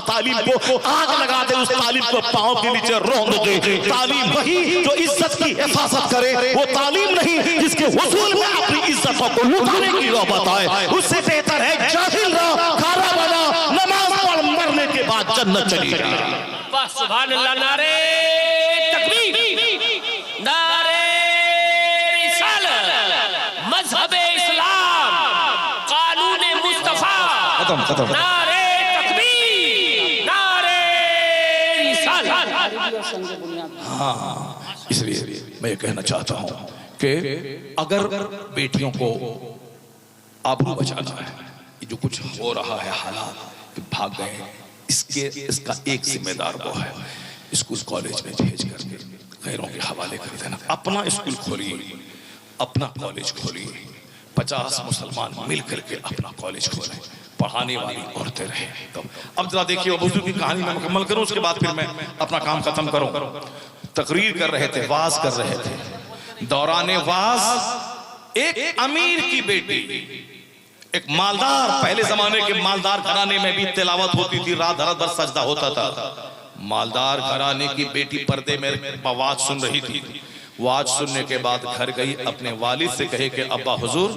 तालीम को आग लगा दे, उस तालीम को पांव के नीचे रौंद दे। तालीम वही जो इज्जत की हिफाजत करे, वो तालीम नहीं जिसके हुसूल में अपनी इज्जतों को लुटाने की नौबत आए। उससे बेहतर है जाहिल रहो, खाना बना, नमाज पढ़, मरने के बाद जन्नत चली जाए। वाह सुभान अल्लाह। नारे तकबीर, नारे रिसालत, मजहबे इस्लाम, कानूने मुस्तफा, खत्म। नारे तकबीर, नारे रिसालत। हाँ, इसलिए मैं ये कहना चाहता हूँ कि अगर बेटियों को आबरू बचाना है, जो कुछ हो रहा है हालात कि भाग गए, इसका एक जिम्मेदार वो है, स्कूल कॉलेज में भेज करके गैरों के हवाले कर देना। अपना स्कूल खोलिए, अपना कॉलेज खोलिए, 50 मुसलमान मिल करके अपना कॉलेज खोलें, पढ़ाने वाली औरतें रहे। तो अब जरा देखिए, बुजुर्ग की कहानी मैं मुकम्मल करूं, उसके बाद फिर मैं अपना काम खत्म करूं। तकरीर कर रहे थे, वाज कर रहे थे। दौराने वाज एक अमीर की बेटी, एक मालदार, पहले जमाने के मालदार घराने में भी तिलावत होती थी, रात भर सजदा होता था। मालदार घराने की बेटी पर्दे में आवाज सुन रही थी। वाज सुनने के बाद घर गई, अपने वालिद से कहे कि अब्बा हुजूर,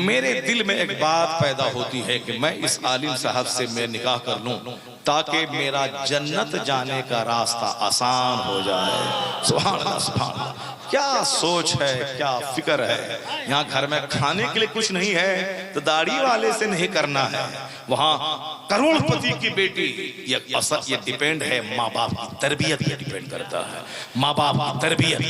मेरे दिल में एक बात पैदा होती है कि मैं इस आलिम साहब से मैं निकाह कर लूं ताकि मेरा जन्नत जाने का रास्ता आसान हो जाए। सुभान अल्लाह, सुभान अल्लाह। क्या सोच है, क्या फिक्र है। यहाँ घर में खाने के लिए कुछ नहीं है तो दाढ़ी वाले से नहीं करना है, वहाँ करोड़पति की बेटी। ये डिपेंड है माँ बाप की तरबियत पे डिपेंड करता है। माँ बाप की तरबियत,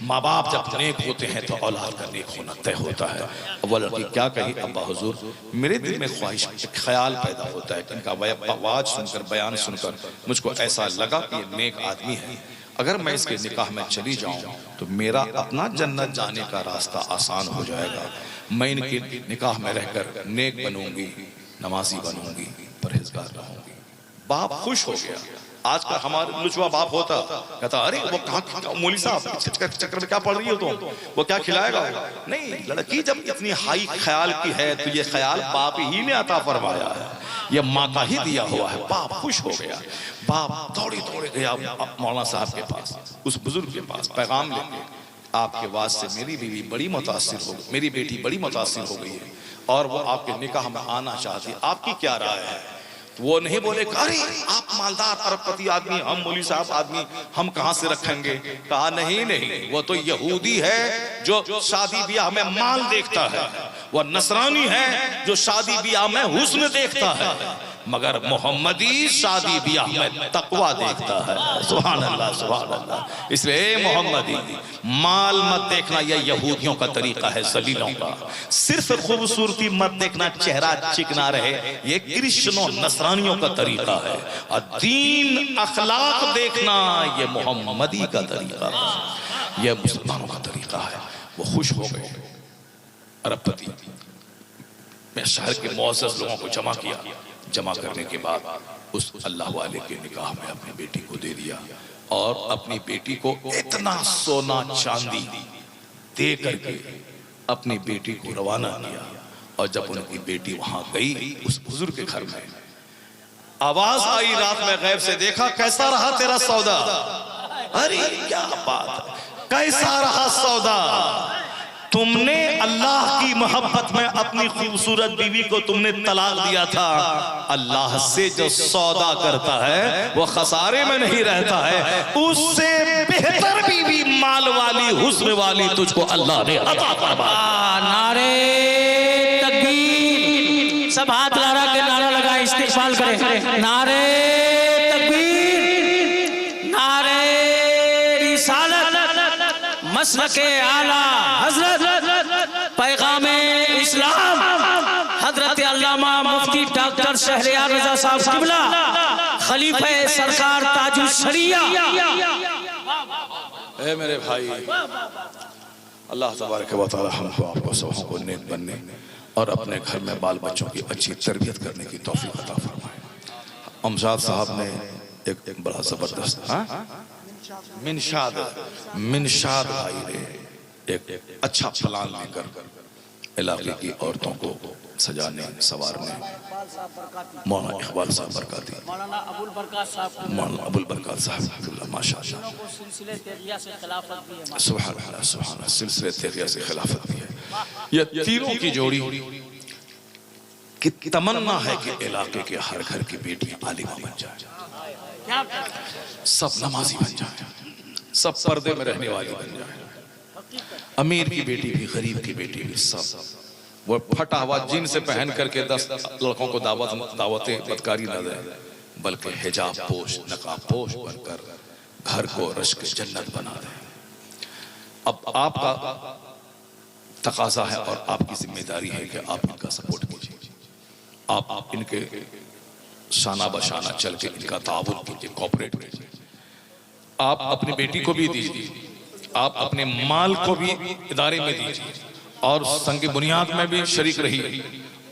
माँ बाप जब नेक होते हैं तो औलाद का नेक होना तय होता है। अब वो लड़की क्या कही, अब्बा हुजूर, मेरे दिल में ख्वाहिश, ख्याल पैदा होता है कि इनका आवाज सुनकर, बयान सुनकर मुझको ऐसा लगा कि ये नेक आदमी है, अगर मैं इसके निकाह में चली जाऊं तो मेरा अपना जन्नत जाने का रास्ता आसान हो जाएगा। मैं इनके निकाह में रहकर नेक बनूंगी, नमाजी बनूंगी, परहेजगार रहूंगी। बाप खुश हो गया। आज का हमारा लुचवा बाप होता, कहता अरे वो कहाँ, मौली साहब चक्कर में क्या पढ़ रही हो तुम, वो क्या खिलाएगा। नहीं, लड़की जब इतनी हाई ख्याल की है तो ये ख्याल बाप ही ने अता फरमाया है, ये माँ का ही दिया हुआ है। बाप खुश हो गया। बाप दौड़े गया मौलाना साहब के पास, उस बुजुर्ग के पास, पैगाम लेके, आपके वाज से मेरी बीवी बड़ी मुतासिर हो गई, मेरी बेटी बड़ी मुतासिर हो गई है और वो आपके निकाह में आना चाहती है, आपकी क्या राय है। वो नहीं बोले अरे आप मालदार अरबपति आदमी, हम मौलवी साहब आदमी, हम कहां से रखेंगे। कहा नहीं, वो तो यहूदी है जो शादी ब्याह में माल देखता है, वो नसरानी है जो शादी ब्याह में हुस्न देखता है। मगर मोहम्मदी शादी ब्याह में तकवा देखता है। सुभान अल्लाह, सुभान अल्लाह। इसलिए मोहम्मदी माल मत देखना, यह यहूदियों का तरीका है जलीलों का। सिर्फ खूबसूरती मत देखना, चेहरा चिकना रहे, ये क्रिश्चियनों नसरानियों का तरीका है। और दीन अखलाक देखना ये मोहम्मदी का तरीका है, यह मुसलमानों का तरीका है। वो खुश हो गए अरबपति। मैं शहर के मुअज़्ज़ज़ लोगों को जमा किया। जमा करने के बाद उस अल्लाह वाले के निकाह में अपनी बेटी को दे दिया और अपनी बेटी को इतना सोना चांदी दे करके अपनी बेटी को रवाना किया। और जब उनकी बेटी वहां गई उस बुजुर्ग के घर में, आवाज आई रात में गैब से, देखा कैसा रहा तेरा सौदा। अरे क्या बात है, कैसा रहा सौदा। तुमने अल्लाह की मोहब्बत में अपनी खूबसूरत बीवी को तुमने तलाक दिया था। अल्लाह से जो सौदा करता है वो खसारे में नहीं रहता है। उससे बेहतर बीवी, माल वाली, हुस्न वाली तुझको अल्लाह ने अता फरमाया। नारे तकबीर, सब हाथ लगा के नारा लगा इस्तिक़बाल करें। नारे तकबीर, नारे रिसालत, मसलके आला हजरत पैगामे इस्लाम हजरत अल्लामा मुफ्ती डॉक्टर शहरयार रजा साहब किबला खलीफे सरकार ताजुल शरिया। ए मेरे भाई, अल्लाह तबारक व तआला हमको आपको सबों को नेक बनने और अपने घर में बाल बच्चों की अच्छी तरबियत करने की तौफीक अता फरमाए। अमजाद साहब ने एक बड़ा जबरदस्त मिनशाद भाई ने एक अच्छा प्लान लेकर इलाके की औरतों को सजाने संवारने, मौलाना इकबाल साहब बरकाती, मौलाना अबुल बरकात साहब माशाअल्लाह, सुभान अल्लाह, सुभान अल्लाह, सिलसिले तेगिया से खिलाफत दी है। ये तीनों की जोड़ी की तमन्ना है कि इलाके के हर घर की बेटियां आलिमा बन जाए, सब नमाजी बन जाए, सब पर्दे में रहने वाली बन जाए। अमीर की बेटी भी, गरीब की बेटी भी, सब वो फटा हुआ जीन से पहन करके 10 लड़कों को दावतें बदकारी न दे, बल्कि हिजाब पोश, नकाब पोश बनकर घर को रश्क जन्नत बना दे। अब आपका तकाजा है और आपकी जिम्मेदारी है कि आप इनका सपोर्ट कीजिए, आप इनके शाना बशाना चल के इनका ताउन कीजिए, कोऑपरेट कीजिए। आप अपनी बेटी को भी दीजिए, आप अपने माल को भी इदारे में दीजिए और संग बुनियाद में भी शरीक रहिए।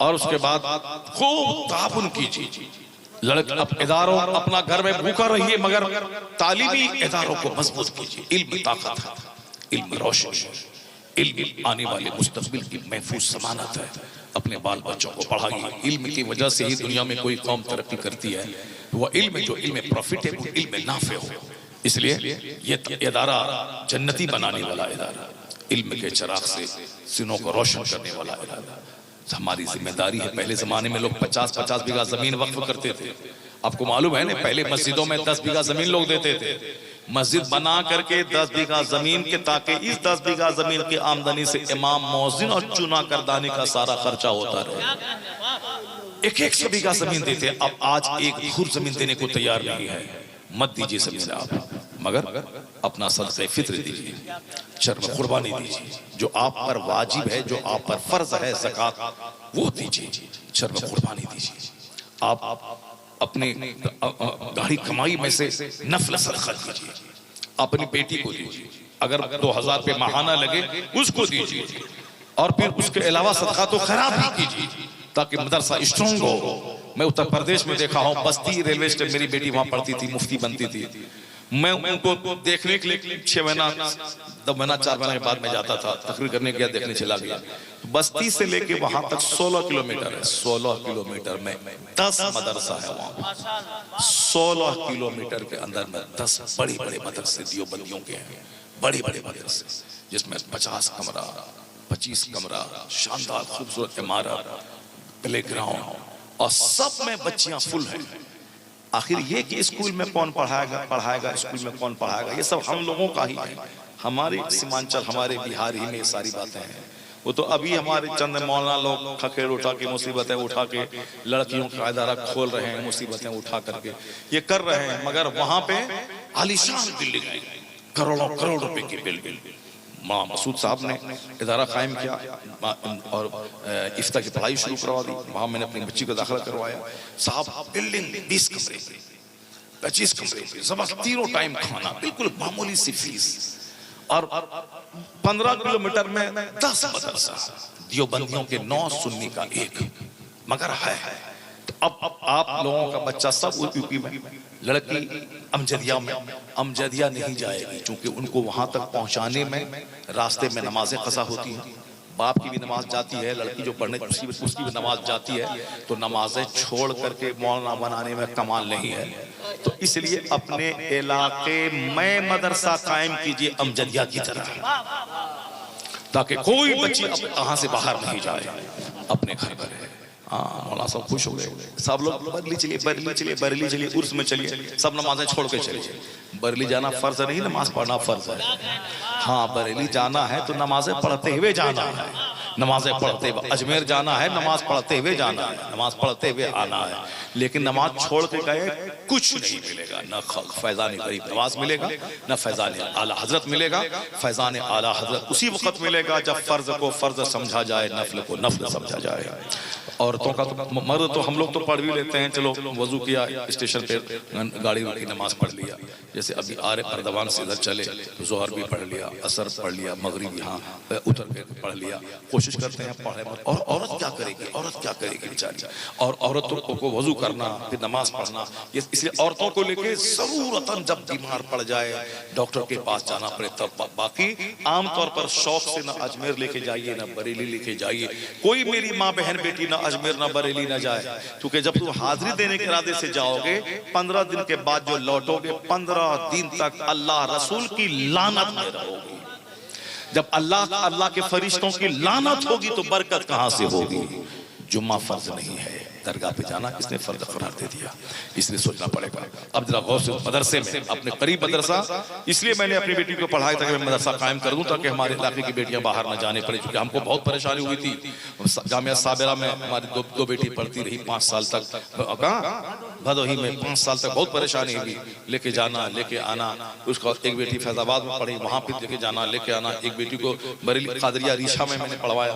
और उसके बाद खूब ताउन कीजिए। लड़क इदारों, अपना घर में भूखा रहिए मगर तालीमी इदारों को मजबूत कीजिए। इल्म ताकत है, इल्म रोशनी, इल्म आने वाले मुस्तकबिल की महफूज जमानत है। अपने बाल बच्चों को पढ़ाइए। इल्म की वजह से ही दुनिया में कोई कौम तरक्की करती है, वह इल्म जो इल्म प्रॉफिटेबल, इल्म नाफे हो। इसलिए ये इदारा जन्नती बनाने वाला इदारा, इल्म के चिराग से सीनों को रोशन करने वाला इदारा हमारी जिम्मेदारी है। पहले जमाने में लोग 50-50 बीघा जमीन वक्फ करते थे। आपको मालूम है ना, पहले मस्जिदों में 10 बीघा जमीन लोग देते थे। मस्जिद बना करके 10 बीघा जमीन के, ताकि इस 10 बीघा जमीन की आमदनी से इमाम, मौजिन और चुना करदाने का सारा खर्चा होता रहे। 100 बीघा जमीन देते। अब आज एक धूर जमीन देने को तैयार नहीं है। मत दीजिए जमीन आप, मगर अपना सदक़े फित्र दीजिए, शर्म कुर्बानी दीजिए। जो आप पर वाजिब है, जो आप पर फर्ज है, ज़कात, वो दीजिए, शर्म कुर्बानी दीजिए। आप अपने गाड़ी कमाई में से नफल सदका दीजिए, अपनी बेटी को दीजिए। अगर 2000 रुपये माहाना लगे उसको दीजिए। और फिर उसके अलावा सदका तो खैरात भी कीजिए ताकि मदरसा स्ट्रॉन्ग हो। मैं उत्तर प्रदेश में देखा हूँ, बस्ती रेलवे स्टेशन, मेरी बेटी वहां पढ़ती थी, मुफ्ती बनती थी। मैं उनको देखने के लिए 6 महीना 2 महीना 4 महीने के बाद में जाता था, तकरीर करने गया, देखने चला गया। बस्ती से लेके वहां तक 16 किलोमीटर है। 16 किलोमीटर में 10 मदरसा है वहां। 16 किलोमीटर के अंदर में 10 बड़े बड़े मदरसे दियोबंदियों के हैं, बड़े बड़े मदरसे, जिसमें 50 कमरा, 25 कमरा, शानदार खूबसूरत इमारत, प्ले ग्राउंड, और सब में बच्चियां फुल है। आखिर ये कि स्कूल में कौन पढ़ाएगा, स्कूल में कौन पढ़ाएगा, ये सब हम लोगों का ही है। हमारे सीमांचल, हमारे बिहार ही में ये सारी बातें हैं। वो तो अभी हमारे चंद मौलाना लोग खखेड़ उठा के मुसीबतें उठा के लड़कियों का इदारा खोल रहे हैं, मुसीबतें उठा करके ये कर रहे हैं, मगर वहां पे आलीशान बिल्डिंग, करोड़ों करोड़ रुपए की बिल्डिंग। माँ मसूद साहब ने इदारा कायम किया और इफ्ता की पढ़ाई शुरू करवा दी। वहां मैंने अपनी बच्ची को दाखिला करवाया। साहब बिल्डिंग 20 कमरे, 25 कमरे, सब तीनों टाइम खाना, बिल्कुल मामूली सी फीस, और 15 किलोमीटर में 10 मदरसा, दियोबंदियों के 9, सुन्नी का 1, मगर है। तो अब आप लोगों का बच्चा सब यूपी में, लड़की अमजदिया में, अमजदिया नहीं जाएगी क्योंकि उनको वहां तक पहुंचाने में रास्ते में नमाजें कज़ा होती हैं, बाप की भी नमाज जाती है, लड़की जो पढ़ने उसकी भी नमाज जाती है, तो नमाजें छोड़ करके मौलाना बनाने में कमाल नहीं है। तो इसलिए अपने इलाके में मदरसा कायम कीजिए अमजदिया की तरह, ताकि कोई बच्ची कहां से बाहर नहीं जाए, अपने घर पर है। हाँ, मौलाना सब खुश हो गए, सब लोग बरेली चलिए, बरेली चलिए, बरेली चलिए, उर्स में चलिए, सब नमाजें छोड़ के चलिए। बरेली जाना फर्ज नहीं, नमाज पढ़ना फर्ज है। हाँ, बरेली जाना है तो नमाजें पढ़ते हुए जाना है, नमाजें पढ़ते हुए। अजमेर जाना है, नमाज पढ़ते हुए जाना है, नमाज पढ़ते हुए आना है। लेकिन नमाज छोड़ के गए कुछ नहीं मिलेगा, न फैजान गरीब नवाज मिलेगा, न फैजान आला हजरत मिलेगा। फैजान आला हजरत उसी वक्त मिलेगा जब फर्ज को फर्ज समझा जाए, नफल को नफल समझा जाए। औरतों का तो, मर्द तो हम लोग तो पढ़ भी लेते हैं, चलो वजू किया, स्टेशन पे गाड़ी की नमाज पढ़ लिया, जैसे अभी आरे अर्दवान से इधर चले तो जोहर भी पढ़ लिया, असर पढ़ लिया, मगरिब यहाँ उतर के पढ़ लिया। कोशिश करते हैं पढ़े मत। और औरत क्या करेगी, औरत क्या करेगी बेचारी। और औरतों को वजू करना, फिर नमाज पढ़ना, इसलिए औरतों को लेके जरूरतन जब बीमार पड़ जाए डॉक्टर के पास जाना पड़े तब। बाकी आमतौर पर शौक से ना अजमेर लेके जाइए, ना बरेली लेके जाइए। कोई मेरी माँ बहन बेटी ना अजमेर ना बरेली ना जाए, क्योंकि जब तुम हाजिरी देने के इरादे से जाओगे, 15 दिन के बाद जो लौटोगे, 15 दिन तक अल्लाह रसूल की लानत में रहोगे। जब अल्लाह के फरिश्तों की लानत होगी तो बरकत कहां से होगी। जुम्मा फर्ज नहीं है, दरगाह पे जाना किसने फर्ज करार दे दिया, इसलिए सोचना पड़ेगा। अब जरा गौर से, मदरसे में अपने करीब मदरसा, इसलिए मैंने अपनी बेटी को पढ़ाया था कि मैं मदरसा कायम कर दूं ताकि हमारे इलाके की बेटियां बाहर न जाने पड़े, क्योंकि हमको बहुत परेशानी हुई थी। जामिया साबिरा में हमारी दो बेटी पढ़ती रही 5 साल तक, कहाँ भदोही में 5 साल तक बहुत परेशानी हुई, लेके जाना लेके आना। उसका एक बेटी फैजाबाद में पढ़ी, वहां पर लेके जाना लेके आना। एक बेटी को बरेली कादरिया रीशा में मैंने पढ़वाया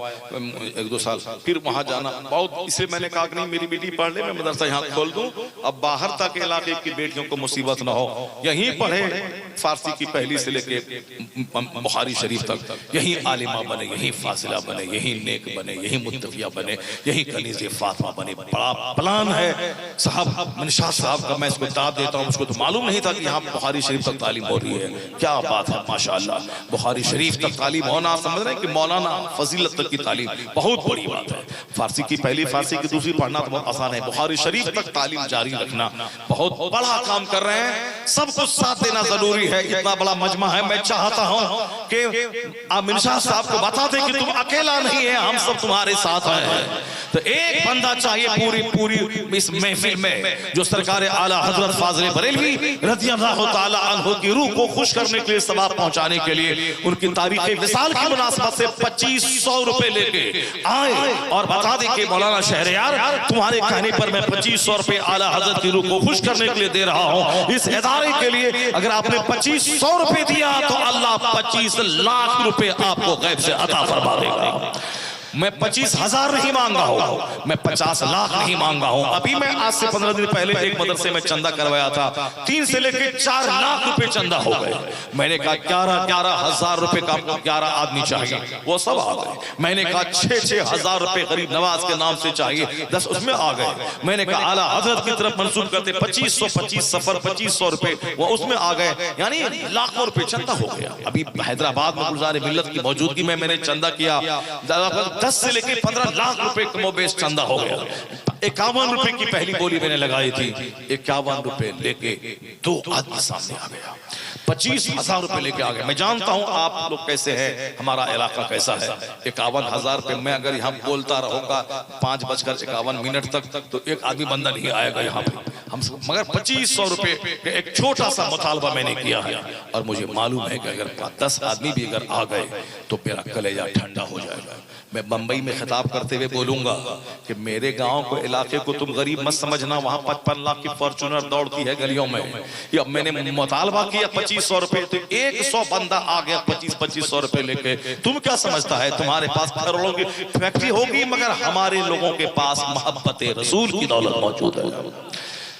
1-2 साल, फिर वहां जाना बहुत। इसलिए मैंने कहा कि नहीं, मेरी बेटी पढ़ ले, मैं मदरसा यहाँ खोल दूं, अब बाहर तक इलाके की बेटियों को मुसीबत ना हो, यहीं पढ़े, फारसी की पहली से लेके बुखारी शरीफ तक, यहीं आलिमा बने, यहीं फासिला बने, यहीं नेक बने, यहीं मुत्तफिया बने, यहीं कनीज़े फातिमा बने। बड़ा प्लान है साहब मनशा साहब का, मैं इसको दाद देता हूँ। उसको तो मालूम नहीं था कि यहाँ बुखारी शरीफ तक तालीम हो रही है। क्या बात है, माशाअल्लाह। बुखारी शरीफ तक तालीम होना, समझ रहे हैं कि मौलाना फजीलत तक की तालीम बहुत बड़ी बात है। फारसी की पहली, फारसी की दूसरी पढ़ना तो बहुत आसान है, बुखारी शरीफ तक तालीम जारी रखना बहुत बड़ा काम कर रहे हैं। सब कुछ साथ देना जरूरी है। इतना बड़ा मजमा है, मैं चाहता हूँ कि मिनशा साहब को बता दें कि तुम अकेला नहीं है, हम सब तुम्हारे साथ हैं। तो एक बंदा चाहिए पूरी इस महफिल में जो सरकार आला हजरत फाज़िल बरेलवी रज़ियल्लाहु ताला अन्हु की रूह को खुश करने के लिए, सवाब पहुंचाने के लिए, उनकी तारीख़ विसाल की मुनासबत से 2500 रुपए लेके आए और बता दें कि मौलाना शहरयार, तुम्हारे कहने पर मैं 2500 रुपए आला हजरत की रूह को खुश करने के लिए दे रहा हूँ। इस इदारे के लिए अगर आपने 2500 रुपए दिया तो अल्लाह 25 लाख रुपए आपको गैब से अता फरमा देगा। मैं 25,000 नहीं मांगा हूँ, मैं 50 लाख नहीं मांगा हूँ। अभी मैं आज से 15 दिन पहले एक मदरसे में चंदा करवाया था, 3 से लेके 4 लाख रुपए चंदा हो गए। मैंने कहा 11,000 रुपए का 11 आदमी चाहिए, वो सब आ गए। मैंने कहा 6,000 रुपए गरीब नवाज के नाम से चाहिए, 10 उसमें आ गए। मैंने कहा आला हजरत की तरफ मंसूब करते 2525 सफर 2500 रुपए, वो उसमें आ गए, यानी लाखों रुपए चंदा हो गया। अभी हैदराबाद में गुलजार मिल्लत की मौजूदगी में मैंने चंदा किया, 10 से लेके 15 लाख रुपए कमोबेश चंदा हो गया। 51 रुपए की पहली बोली मैंने लगाई थी, 51 रुपए लेके 2 आदमी सामने आ गया, 25,000 रुपए लेके आ गए। मैं जानता हूं आप लोग कैसे हैं, हमारा इलाका कैसा है। 51,000 रुपए मैं अगर यहाँ बोलता रहूंगा 5:51 तक तो एक आदमी बंदा नहीं आएगा यहाँ पे हम, मगर 2500 रुपए के एक छोटा सा मुतालबा मैंने किया है। और मुझे मालूम है कि अगर 10 आदमी भी अगर आ गए तो मेरा कलेजा ठंडा हो जाएगा। मैं बंबई में खिताब करते हुए बोलूंगा कि मेरे गांव को, इलाके को तुम गरीब मत समझना, वहां 55 लाख की फॉर्च्यूनर दौड़ती है गलियों में। ये अब मैंने मुतालबा किया 2500 रुपए, तो 100 बंदा आ गया 2500 रुपए लेके। तुम क्या समझता है तुम्हारे पास करोड़ों की फैक्ट्री होगी, मगर हमारे लोगों के पास मोहब्बत रसूल की दौलत मौजूद है,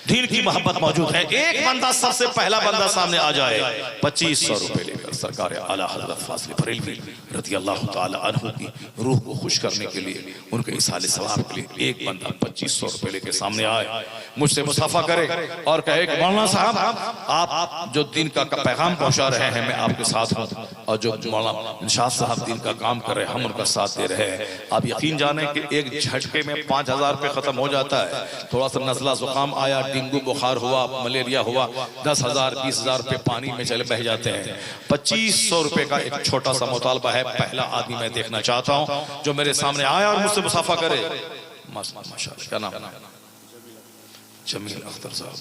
दीन की मोहब्बत मौजूद है। एक बंदा, सबसे पहला बंदा सामने आ जाए 2500 रुपए लेकर, सरकार आला हज़रत फाज़िल बरेलवी रज़ी अल्लाह ताला अन्हु की रूह को खुश करने के लिए, उनके इसाले सवाब के लिए एक बंदा 2500 रुपए लेकर सामने आए, मुझसे मुसाफा करे और कहे कि मौलाना साहब आप जो दीन का पैगाम पहुंचा रहे हैं, मैं आपके साथ हूँ, और जो मौलाना निशात साहब दीन का काम कर रहे हैं, हम उनका साथ दे रहे हैं। आप यकीन जाने कि एक झटके में 5000 रुपये खत्म हो जाता है। थोड़ा सा नजला जुकाम आया, डेंगू बुखार हुआ, मलेरिया हुआ, 10,000 20,000 रुपए पानी में चले बह जाते हैं। 2500 रुपए का एक छोटा सा मुतालबा है। पहला आदमी मैं देखना चाहता हूं जो मेरे सामने आया और मुझसे मुसाफा करे। माशाअल्लाह, क्या नाम? जमील अख्तर साहब,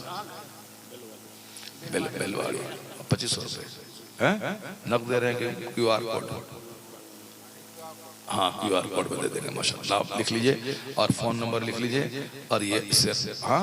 बेलवाड़ी। 2500 रुपए नकद दे रहे हैं कि QR कोड? हाँ, QR कोड में दे देंगे। माशाअल्लाह, आप लिख लीजिए और फोन नंबर लिख लीजिए, और ये इससे हाँ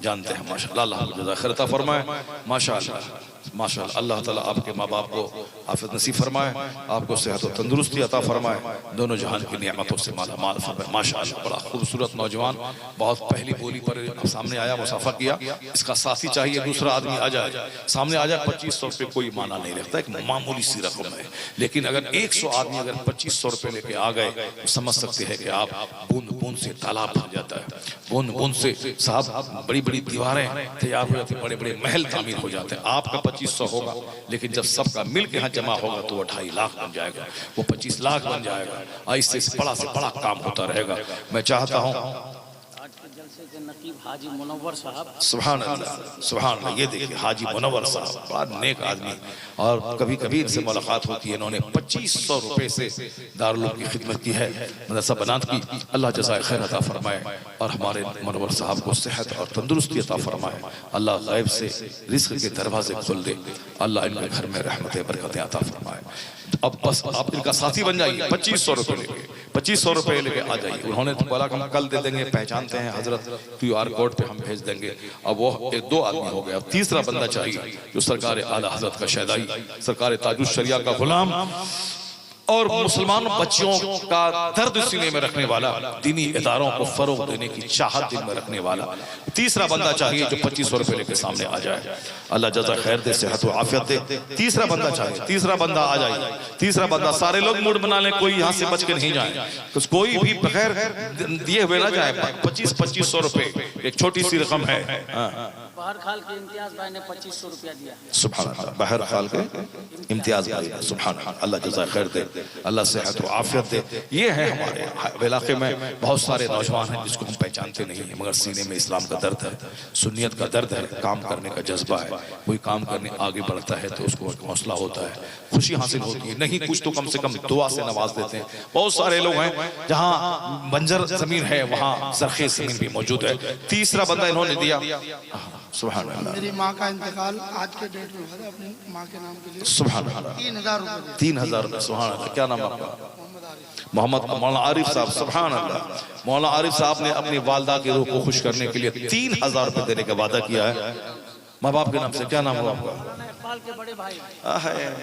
जानते हैं। माशाअल्लाह, अल्लाह आपको जज़ा खैर अता फरमाए। माशाअल्लाह माशाअल्लाह, अल्लाह ताला आपके माँ बाप को आफियत नसीब फरमाए, आपको सेहत और तंदुरुस्ती अता फरमाए, दोनों जहान की नियामतों से माला माल फरमाए। माशाअल्लाह, बड़ा खूबसूरत नौजवान, बहुत पहली बोली पर सामने आया, मुसाफा किया। इसका साथी चाहिए, दूसरा आदमी आ जाए, सामने आ जाए। 2500 रुपये कोई माना नहीं रखता, एक मामूली सी रकम है, लेकिन अगर 100 आदमी अगर 2500 रुपये लेके आ गए तो समझ सकते हैं कि आप बूंद बूंद से तालाब भर जाता है, बूंद बूंद से साहब बड़ी बड़ी दीवारें तैयार हो जाती, बड़े बड़े महल तामीर हो जाते हैं। आपका 2500 होगा, लेकिन जब सबका मिल के यहाँ जमा होगा तो वो 2.5 लाख बन जाएगा, वो 25 लाख बन जाएगा। ऐसे से बड़ा काम होता रहेगा। मैं चाहता हूँ नकीब हाजी मुनव्वर साहब, सुभान अल्लाह, सुभान अल्लाह, ये देखिए हाजी मुनव्वर साहब, बड़ा नेक आदमी, और कभी कभी इनसे मुलाकात होती है। इन्होंने 2500 रुपए से दारुल उलूम की खिदमत की है, मदरसा बनात की। अल्लाह जज़ाए खैर अता फरमाए और हमारे मुनव्वर साहब को सेहत और तंदुरुस्ती अता फरमाए। अल्लाह गैब से रिज़्क़ के दरवाजे खोल दे, अल्लाह इनके घर में रहमतें बरकतें अता फरमाए। अब बस आप इनका साथी बन जाइए। 2500 रुपए लेके, 2500 रुपए लेके आ जाइए। उन्होंने तो बोला कि हम कल दे देंगे, पहचानते हैं हजरत, QR कोड पे हम भेज देंगे। अब वो 2 आदमी हो गए। अब तीसरा बंदा चाहिए जो सरकार आला हजरत का शहदाई, सरकार ताजुश शरिया का गुलाम और मुसलमान बच्चियों का दर्द सीने में रखने वाला, दीनी इदारों को फरोग देने की चाहत दिल में रखने वाला तीसरा बंदा चाहिए जो 2500 रुपए लेके सामने आ जाए। अल्लाह जज़ा खैर दे, सेहत और आफियत दे। तीसरा बंदा चाहिए, तीसरा बंदा आ जाए। तीसरा बंदा, सारे लोग मूड बना लें, कोई यहाँ से बच के नहीं जाए, कोई भी बगैर दिए हुए ना जाए। 2500 रुपए एक छोटी सी रकम है। बाहर खाल के इम्तियाज भाई ने 2500 रुपया दिया। सुभान अल्लाह, बाहर खाल के इम्तियाज भाई, सुभान अल्लाह, अल्लाह जज़ा खैर दे, अल्लाह सेहत और आफियत दे। ये है हमारे इलाके में बहुत सारे नौजवान हैं जिसको हम पहचानते नहीं हैं, मगर सीने में इस्लाम का दर्द है, सुन्नियत का दर्द है, काम करने का जज्बा है। कोई काम करने आगे बढ़ता है तो उसको हौसला होता है, खुशी हासिल होती है। नहीं कुछ तो कम से कम दुआ से नवाज देते हैं। बहुत सारे लोग हैं जहाँ बंजर जमीन है वहाँ सरखेज जमीन भी मौजूद है। तीसरा बंदा इन्होंने दिया। सुभान अल्लाह, मेरी माँ का इंतकाल आज के डेट में हुआ था, अपनी माँ के नाम के लिए। सुभान अल्लाह, 3000 रुपये। 3000। सुभान अल्लाह, क्या नाम आपका? मोहम्मद मौलाना आरिफ साहब। सुभान अल्लाह, मौलाना आरिफ साहब ने अपनी वालदा की रूह को खुश करने के लिए 3000 रुपये देने का वादा किया है माँ बाप के नाम से। क्या नाम हुआ आपका? के बड़े भाई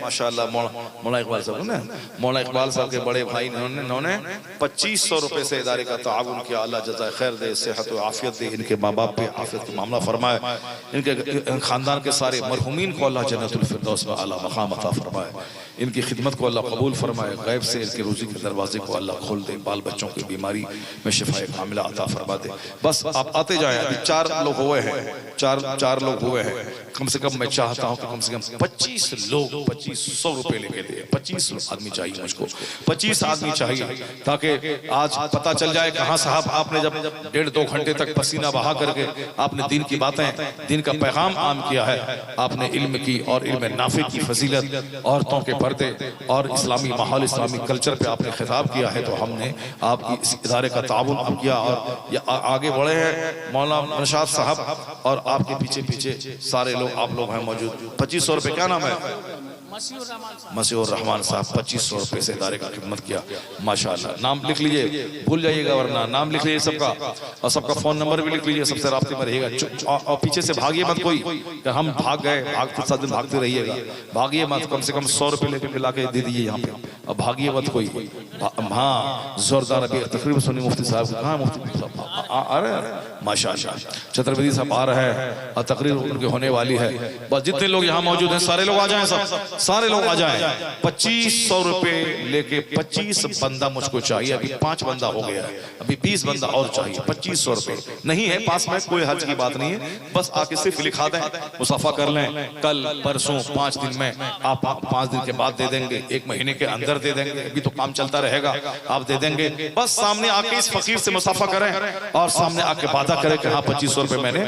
माशाअल्लाह, मौलाना इकबाल साहब ने, मौलाना इकबाल साहब के बड़े भाई इन्होंने 2500 रुपए से इदारे का ताउन किया। अल्लाह जज़ाए खैर दे, सेहत और आफियत दे, इनके माँ बाप पे आफियत का मामला फरमाए, इनके खानदान के सारे मरहुमीन को अल्लाह जन्नतुल फिरदौस में आला मकाम अता फरमाए, इनकी खिदमत को अल्लाह कबूल फरमाए, गैब से इनके रोजी के दरवाजे को अल्लाह खोल दे, बाल बच्चों की बीमारी में शिफाए कामिला अता फरमा दे। बस आप आते जाएं। अभी 4 लोग हुए हैं, 4 लोग हुए हैं। कम से कम मैं चाहता हूं कि कम से कम 25 लोग 2500 रुपए लेके दे। 25 आदमी चाहिए मुझको, 25 आदमी चाहिए, ताकि आज पता चल जाए कहाँ साहब आपने जब 1.5-2 घंटे तक पसीना बहा करके आपने दीन की बातें, दीन का पैगाम आम किया है, आपने इल्म की और इल्म नाफे की फजीलत, औरतों के पर्दे और इस्लामी माहौल, इस्लामी कल्चर पे आपने खिताब किया है, तो हमने आपकी इस इदारे का ताउन अब किया और आगे बढ़े हैं। मौलाना निशात साहब और आपके पीछे पीछे सारे लोग, आप लोग हैं मौजूद। 2500 रुपए। क्या नाम है? मसीहुर रहमान साहब 2500 रुपए से इदारे का खिदमत किया। माशाअल्लाह, नाम लिख लीजिए, भूल जाइएगा वरना नाम लिख लीजिए सबका, और सबका फोन नंबर भी लिख लीजिए, सबसे राब्ते में रहिएगा। और पीछे से भागिए मत कोई, कि हम भाग गए, भागते साथ दिन भागते रहिएगा, भागिए मत। कम से कम 100 रुपए लेके मिला के दे दीजिए यहाँ पे, और भागिए मत कोई। हाँ, जोरदार अभी तकरीबन सुनी मुफ्ती साहब, कहाँ मुफ्ती साहब आ रहे हैं? माशाअल्लाह, छत्रपति साहब आ रहे हैं और तकरीर उनकी होने वाली है। बस जितने लोग यहाँ मौजूद हैं सारे लोग आ जाएं, सब सारे लोग आ जाएं। 2500 रुपए लेके 25 बंदा मुझको चाहिए, अभी 5 बंदा हो गया है, अभी 20 बंदा और चाहिए। 2500 रुपए नहीं है पास में, कोई हर्ज की बात नहीं है, बस आके सिर्फ लिखा दें, मुसाफा कर लें। कल परसों 5 दिन में आप 5 दिन के बाद दे देंगे, 1 महीने के अंदर दे देंगे, अभी तो काम चलता रहेगा, आप दे देंगे। बस सामने आके इस फकीर से मुसाफा करें और सामने आके वादा करें कि हाँ 2500 रुपए मैंने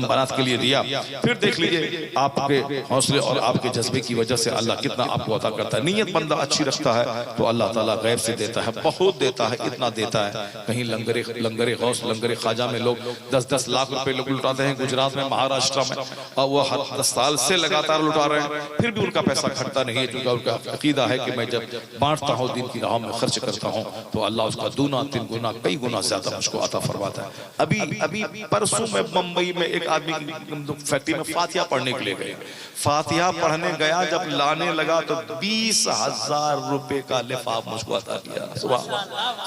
बारात के लिए दिया। फिर देख लीजिए आपके हौसले और आपके जज्बे की वजह से अल्लाह कितना आपको अता करता है। नीयत बंदा अच्छी रखता है तो अल्लाह ताला गैब से देता है, बहुत देता है, इतना देता है। कहीं लंगरे गौस, लंगरे ख्वाजा में लोग 10-10 लाख रुपए लोग लुटाते हैं, गुजरात में, महाराष्ट्र में, और वो 10 साल से लगातार लुटा रहे हैं, फिर भी उनका पैसा घटता नहीं है, क्योंकि उनका अकीदा है कि मैं जब बांटता हूँ, दिन की राह में खर्च करता हूँ, तो अल्लाह उसका 2 3 गुना, कई गुना ज्यादा मुझको अता फरमाता है। अभी परसों में मुंबई में एक आदमी की फैक्ट्री में फातिहा पढ़ने के लिए गए, फातिहा पढ़ने गया, जब लाने लगा तो 20,000 रुपए का लिफाफ मुझको अता किया।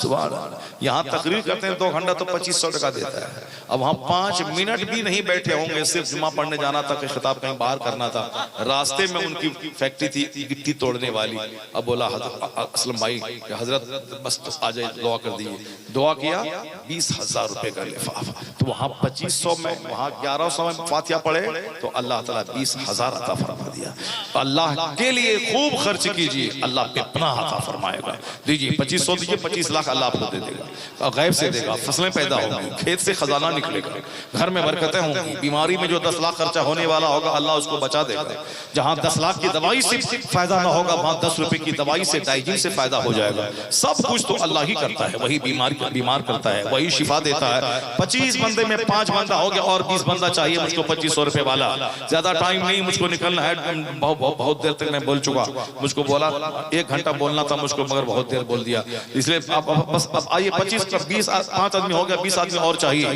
सुभान। यहाँ तकरीर करते हैं 2 घंटा तो 2500 टका देता है। अब वहाँ 5 मिनट भी नहीं बैठे होंगे, सिर्फ जुमा पढ़ने जाना था, खिताब कहीं बाहर करना था, रास्ते में उनकी फैक्ट्री थी गिट्टी तोड़ने वाली। अब बोला असलम भाई हजरत बस आ जाए, दुआ कर दीजिए, दुआ किया, 20,000 रुपए का लिफाफ। तो वहाँ 2500 में, वहाँ 1100 में फातिहा पढ़े तो अल्लाह ताला 20,000 अता फरमा दिया। अल्लाह के लिए खूब खर्च कीजिए, अल्लाह कितना अता फरमाएगा। दीजिए 2500 दीजिए, 25 लाख अल्लाह आपको दे देगा, और गैब से देगा, फसलें पैदा होंगी, खेत से खजाना निकलेगा, घर में बरकतें होंगी। बीमारी में जो 10 लाख खर्चा होने वाला होगा अल्लाह उसको बचा देगा। जहाँ 10 लाख की दवाई से फायदा ना होगा, वहाँ 10 रुपए की दवाई से, डाइजिन से फायदा हो जाएगा। सब कुछ तो अल्लाह ही करता है, वही बीमार करता है, वही शिफा देता है। 25 बंदे में 5 बंदा हो गया, और 20 बंदा चाहिए मुझको 2500 रुपए वाला। ज्यादा टाइम नहीं, मुझको निकलना है, बहुत देर तक मैं बोल चुका, मुझको बोला 1 घंटा बोलना था मुझको, मगर बहुत देर बोल दिया, इसलिए बस अब आइए 25 का 20 5 आदमी हो गया, 20 आदमी और चाहिए,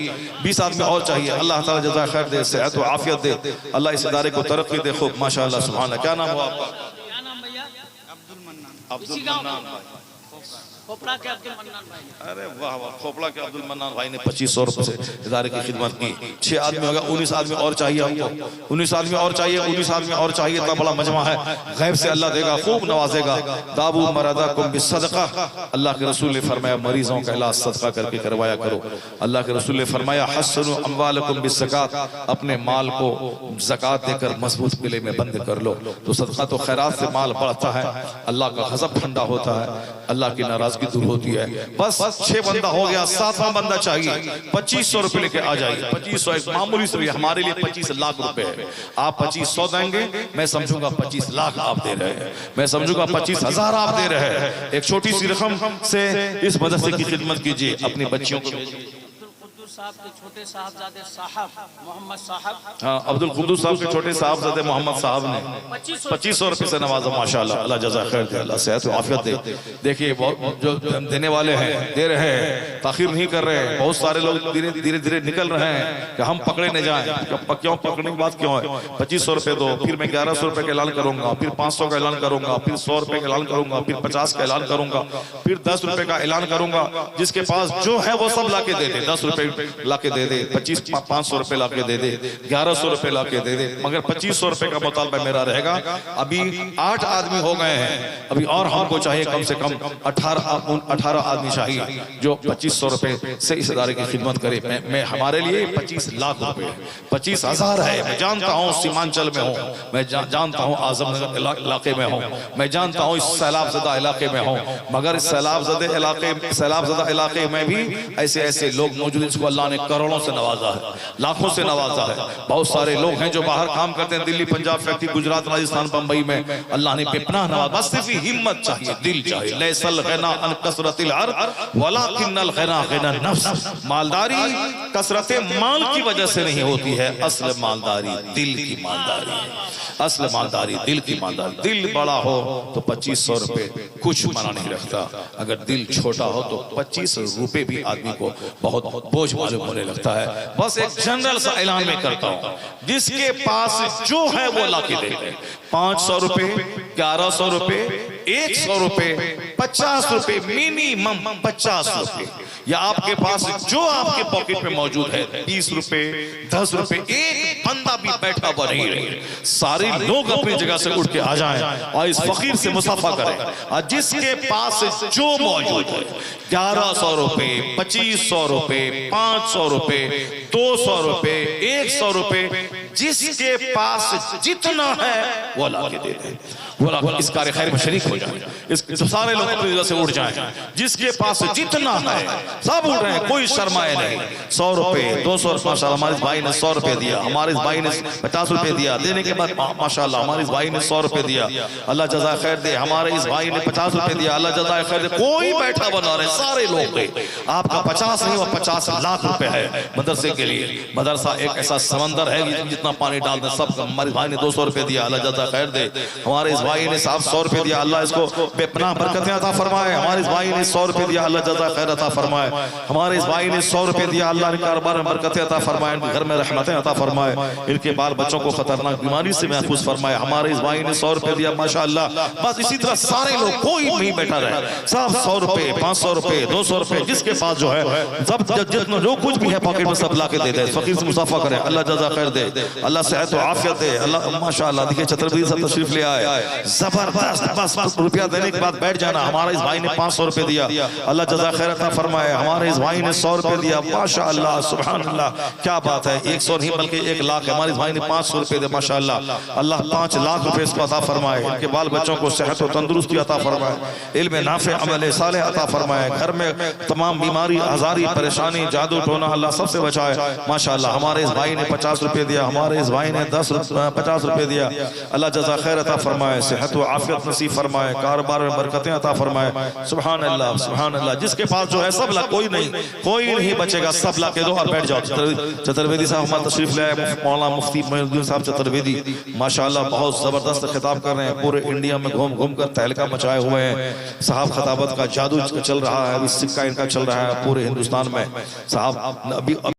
20 आदमी और चाहिए। अल्लाह ताला जज़ा खैर दे, सेहत और आफियत दे, अल्लाह इस इदारे को तरक्की दे खूब। माशाअल्लाह सुभान अल्लाह। क्या नाम हुआ आपका? अब्दुल मन्नान। खोपड़ा के अब्दुल मन्नान भाई। अरे वाह वाह, खोपड़ा के अब्दुल मन्नान भाई ने 2500 रुपए से इदारे की खिदमत की। 6 आदमी होगा, 19 आदमी और चाहिए हमको, 19 आदमी और चाहिए, 19 आदमी और चाहिए। इतना बड़ा मजमा है, गैब से अल्लाह देगा, खूब नवाजेगा। दाबू मरदाकुम बिस्सदका, अल्लाह के रसूल ने फरमाया मरीजों का इलाज सदका करके करवाया करो। अल्लाह के रसूल ने फरमाया हस्सनु अम्वालकुम बिस्सकात, अपने माल को ज़कात देकर मजबूत किले में बंद कर लो, तो सदका तो खैरात से माल बढ़ता है, अल्लाह का गज़ब ठंडा होता है, अल्लाह की नाराजगी दूर होती है। बस 6 बंदा हो गया, 7वां बंदा चाहिए, 2500 रुपए लेके आ जाइए। 2500 एक मामूली से, हमारे लिए 25 लाख रुपए है। आप 2500 देंगे, मैं समझूंगा 25 लाख आप दे रहे हैं, मैं समझूंगा 25,000 आप दे रहे हैं। एक छोटी सी रकम से इस मदरसे की खिदमत कीजिए, अपनी बच्चियों को साहब के छोटे साहबजादे साहब मोहम्मद साहब, हाँ अब्दुल कुद्दूस साहब के छोटे साहबजादे मोहम्मद साहब ने 2500 रुपए से नवाजा। माशाल्लाह, अल्लाह जज़ा खैर दे, अल्लाह सेहत और आफियत दे। देखिए जो देने वाले हैं दे रहे हैं, ताखिर नहीं कर रहे हैं। बहुत सारे लोग धीरे धीरे निकल रहे हैं कि हम पकड़े न जाएं। क्यों पकड़ने की बात क्यों है? 2500 रुपए दो, फिर मैं 1100 रुपए का ऐलान करूंगा, फिर 500 का ऐलान करूंगा, फिर 100 रुपए का ऐलान करूंगा, फिर 50 का ऐलान करूंगा, फिर 10 रुपए का ऐलान करूंगा। जिसके पास जो है वो सब लाके दे दे, 10 रुपए लाके दे दे, 500 रुपए लाके दे दे, 1100 रुपए लाके दे दे, मगर 2500 रुपए का मुतालबा मेरा रहेगा। अभी 8 आदमी हो गए हैं, अभी और हमको चाहिए कम से कम 18 आदमी चाहिए जो 2500 रुपए से इस इदारे की खिदमत करे। मैं हमारे लिए 25 लाख रुपए, 25,000 है। मैं जानता हूँ सीमांचल में हूँ, मैं जानता हूँ आजमनगर इलाके में हूँ, मैं जानता हूँ इस सैलाबज़दा इलाके में हूँ, मगर इस सैलाबज़दा इलाके में भी ऐसे लोग मौजूद, इसको अल्लाह ने करोड़ों से नवाजा है, लाखों से नवाजा है। बहुत सारे लोग हैं जो बाहर काम करते हैं, दिल्ली, पंजाब, फैक्ट्री, गुजरात, राजस्थान, बंबई में, अल्लाह ने बेपनाह नवाजा। बस सिर्फ हिम्मत चाहिए, दिल चाहिए। लैसल ग़िना अन कसरतिल अर्ज़ वलाकिन्नल ग़िना ग़िना नफ्स। मालदारी कसरत माल की वजह से नहीं होती है, असल मालदारी दिल की मालदारी है। असल मालदारी दिल की मालदारी। दिल बड़ा हो तो 2500 रुपए कुछ मना नहीं रखता, अगर दिल छोटा हो तो 25 रुपए भी आदमी को बहुत बोझ मालूम होने लगता है। बस एक जनरल सा ऐलान में करता हूँ, जिसके पास जो है वो ला के दे दे। 500 रुपए, 1100 रुपए, 100 रुपए, 50 रुपए, मिनिमम 50 रुपए, या आपके पास जो आपके पॉकेट में मौजूद है, 20 रुपए, 10 रुपए, एक बंदा भी बैठा हुआ नहीं रहे, सारे लोग अपनी जगह से उठ के आ जाएं और इस फकीर से मुसाफा करें। और जिसके पास जो मौजूद है, 1100 रुपए, 2500 रुपए, 500 रुपए, 200 रुपए, 100 रुपए, जिसके पास जितना है वो ला के दे दे, वो इस कार्य खैर में शरीक हो जाए। इस सारे लोग अपनी जगह से उठ जाएं, जिसके पास जितना है सब उठ रहे हैं, कोई शर्माए नहीं। 100 रुपए, 200 रुपए, माशाल्लाह हमारे इस भाई ने 100 रुपए दिया, हमारे इस भाई ने 50 रुपए दिया, देने के बाद माशाल्लाह हमारे इस भाई ने 100 रुपए दिया, अल्लाह जज़ा खैर दे। हमारे इस भाई ने 50 रुपए दिया, अल्लाह जज़ा खैर दे। कोई बैठा बना रहे, सारे लोग दे। आपका 50 नहीं, वो 50 लाख रुपए है मदरसे के लिए। मदरसा एक ऐसा समंदर है कि जितना पानी डाल दे सब। हमारे भाई ने 200 रुपए दिया, अल्लाह जज़ा खैर दे। हमारे इस भाई ने साहब 100 रुपए दिया, अल्लाह इसको बेपनाह बरकतें अता फरमाए। हमारे इस भाई ने 100 रुपए दिया, अल्लाह जज़ा खैर अता फरमाए। हमारे इस भाई ने 100 रुपए दिया, अल्लाह ने कारोबार में बरकतें अता फरमाए, घर में रहमतें अता फरमाए, इनके बाल बच्चों को खतरनाक बीमारी से महफूज फरमाए। हमारे इस भाई ने 100 रुपए दिया, माशाअल्लाह। बस इसी तरह सारे लोग, कोई नहीं बैठा रहे, सब 100 रुपए, 500 रुपए, 200 रुपए, जिसके पास जो है सब जितना जो कुछ भी है पॉकेट में सब ला के दे दे। फकीर से मुसाफा करें, अल्लाह जज़ा खैर दे, अल्लाह सेहत और आफियत दे। अल्लाह माशाअल्लाह। देखिए छतरपुर से तशरीफ ले आए, जबरदस्त। बस रुपया देने के बाद बैठ जाना। हमारा इस भाई ने 500 रुपए दिया, अल्लाह जज़ा खैर अता फरमाए। हमारे इस भाई ने 100 रुपए दिया, माशाअल्लाह सुभान अल्लाह, क्या बात है। 100 नहीं बल्कि 1 लाख। हमारे इस भाई ने 500 रुपए दिए, माशाअल्लाह, अल्लाह 5 लाख रुपए इसको अता फरमाए। इनके बाल बच्चों को सेहत और तंदुरुस्ती अता फरमाए, इल्म नाफे, अमल सालेह अता फरमाए। घर में तमाम बीमारी, आजारी, परेशानी, जादू टोना अल्लाह सबसे बचाए, माशाअल्लाह। हमारे इस भाई ने 50 रुपए दिया, हमारे इस भाई ने 50 रुपए दिया, अल्लाह जज़ा खैर अता फरमाए, सेहत और आफियत नसीब फरमाए, कारोबार में बरकतें अता फरमाए। सुभान अल्लाह, सुभान अल्लाह। जिसके पास जो है सब ला, कोई नहीं बचेगा, सब ला के दो और बैठ जाओ। चतुर्वेदी साहब हमारे तशरीफ ले आए, मौलाना मुफ्ती मोइनुद्दीन साहब चतुर्वेदी, माशाअल्लाह बहुत जबरदस्त खिताब कर रहे हैं, पूरे इंडिया में घूम घूम कर तहलका मचाए हुए हैं। साहब खिताबत का जादू चल रहा है, अभी सिक्का इनका चल रहा है पूरे हिंदुस्तान में। साहब अभी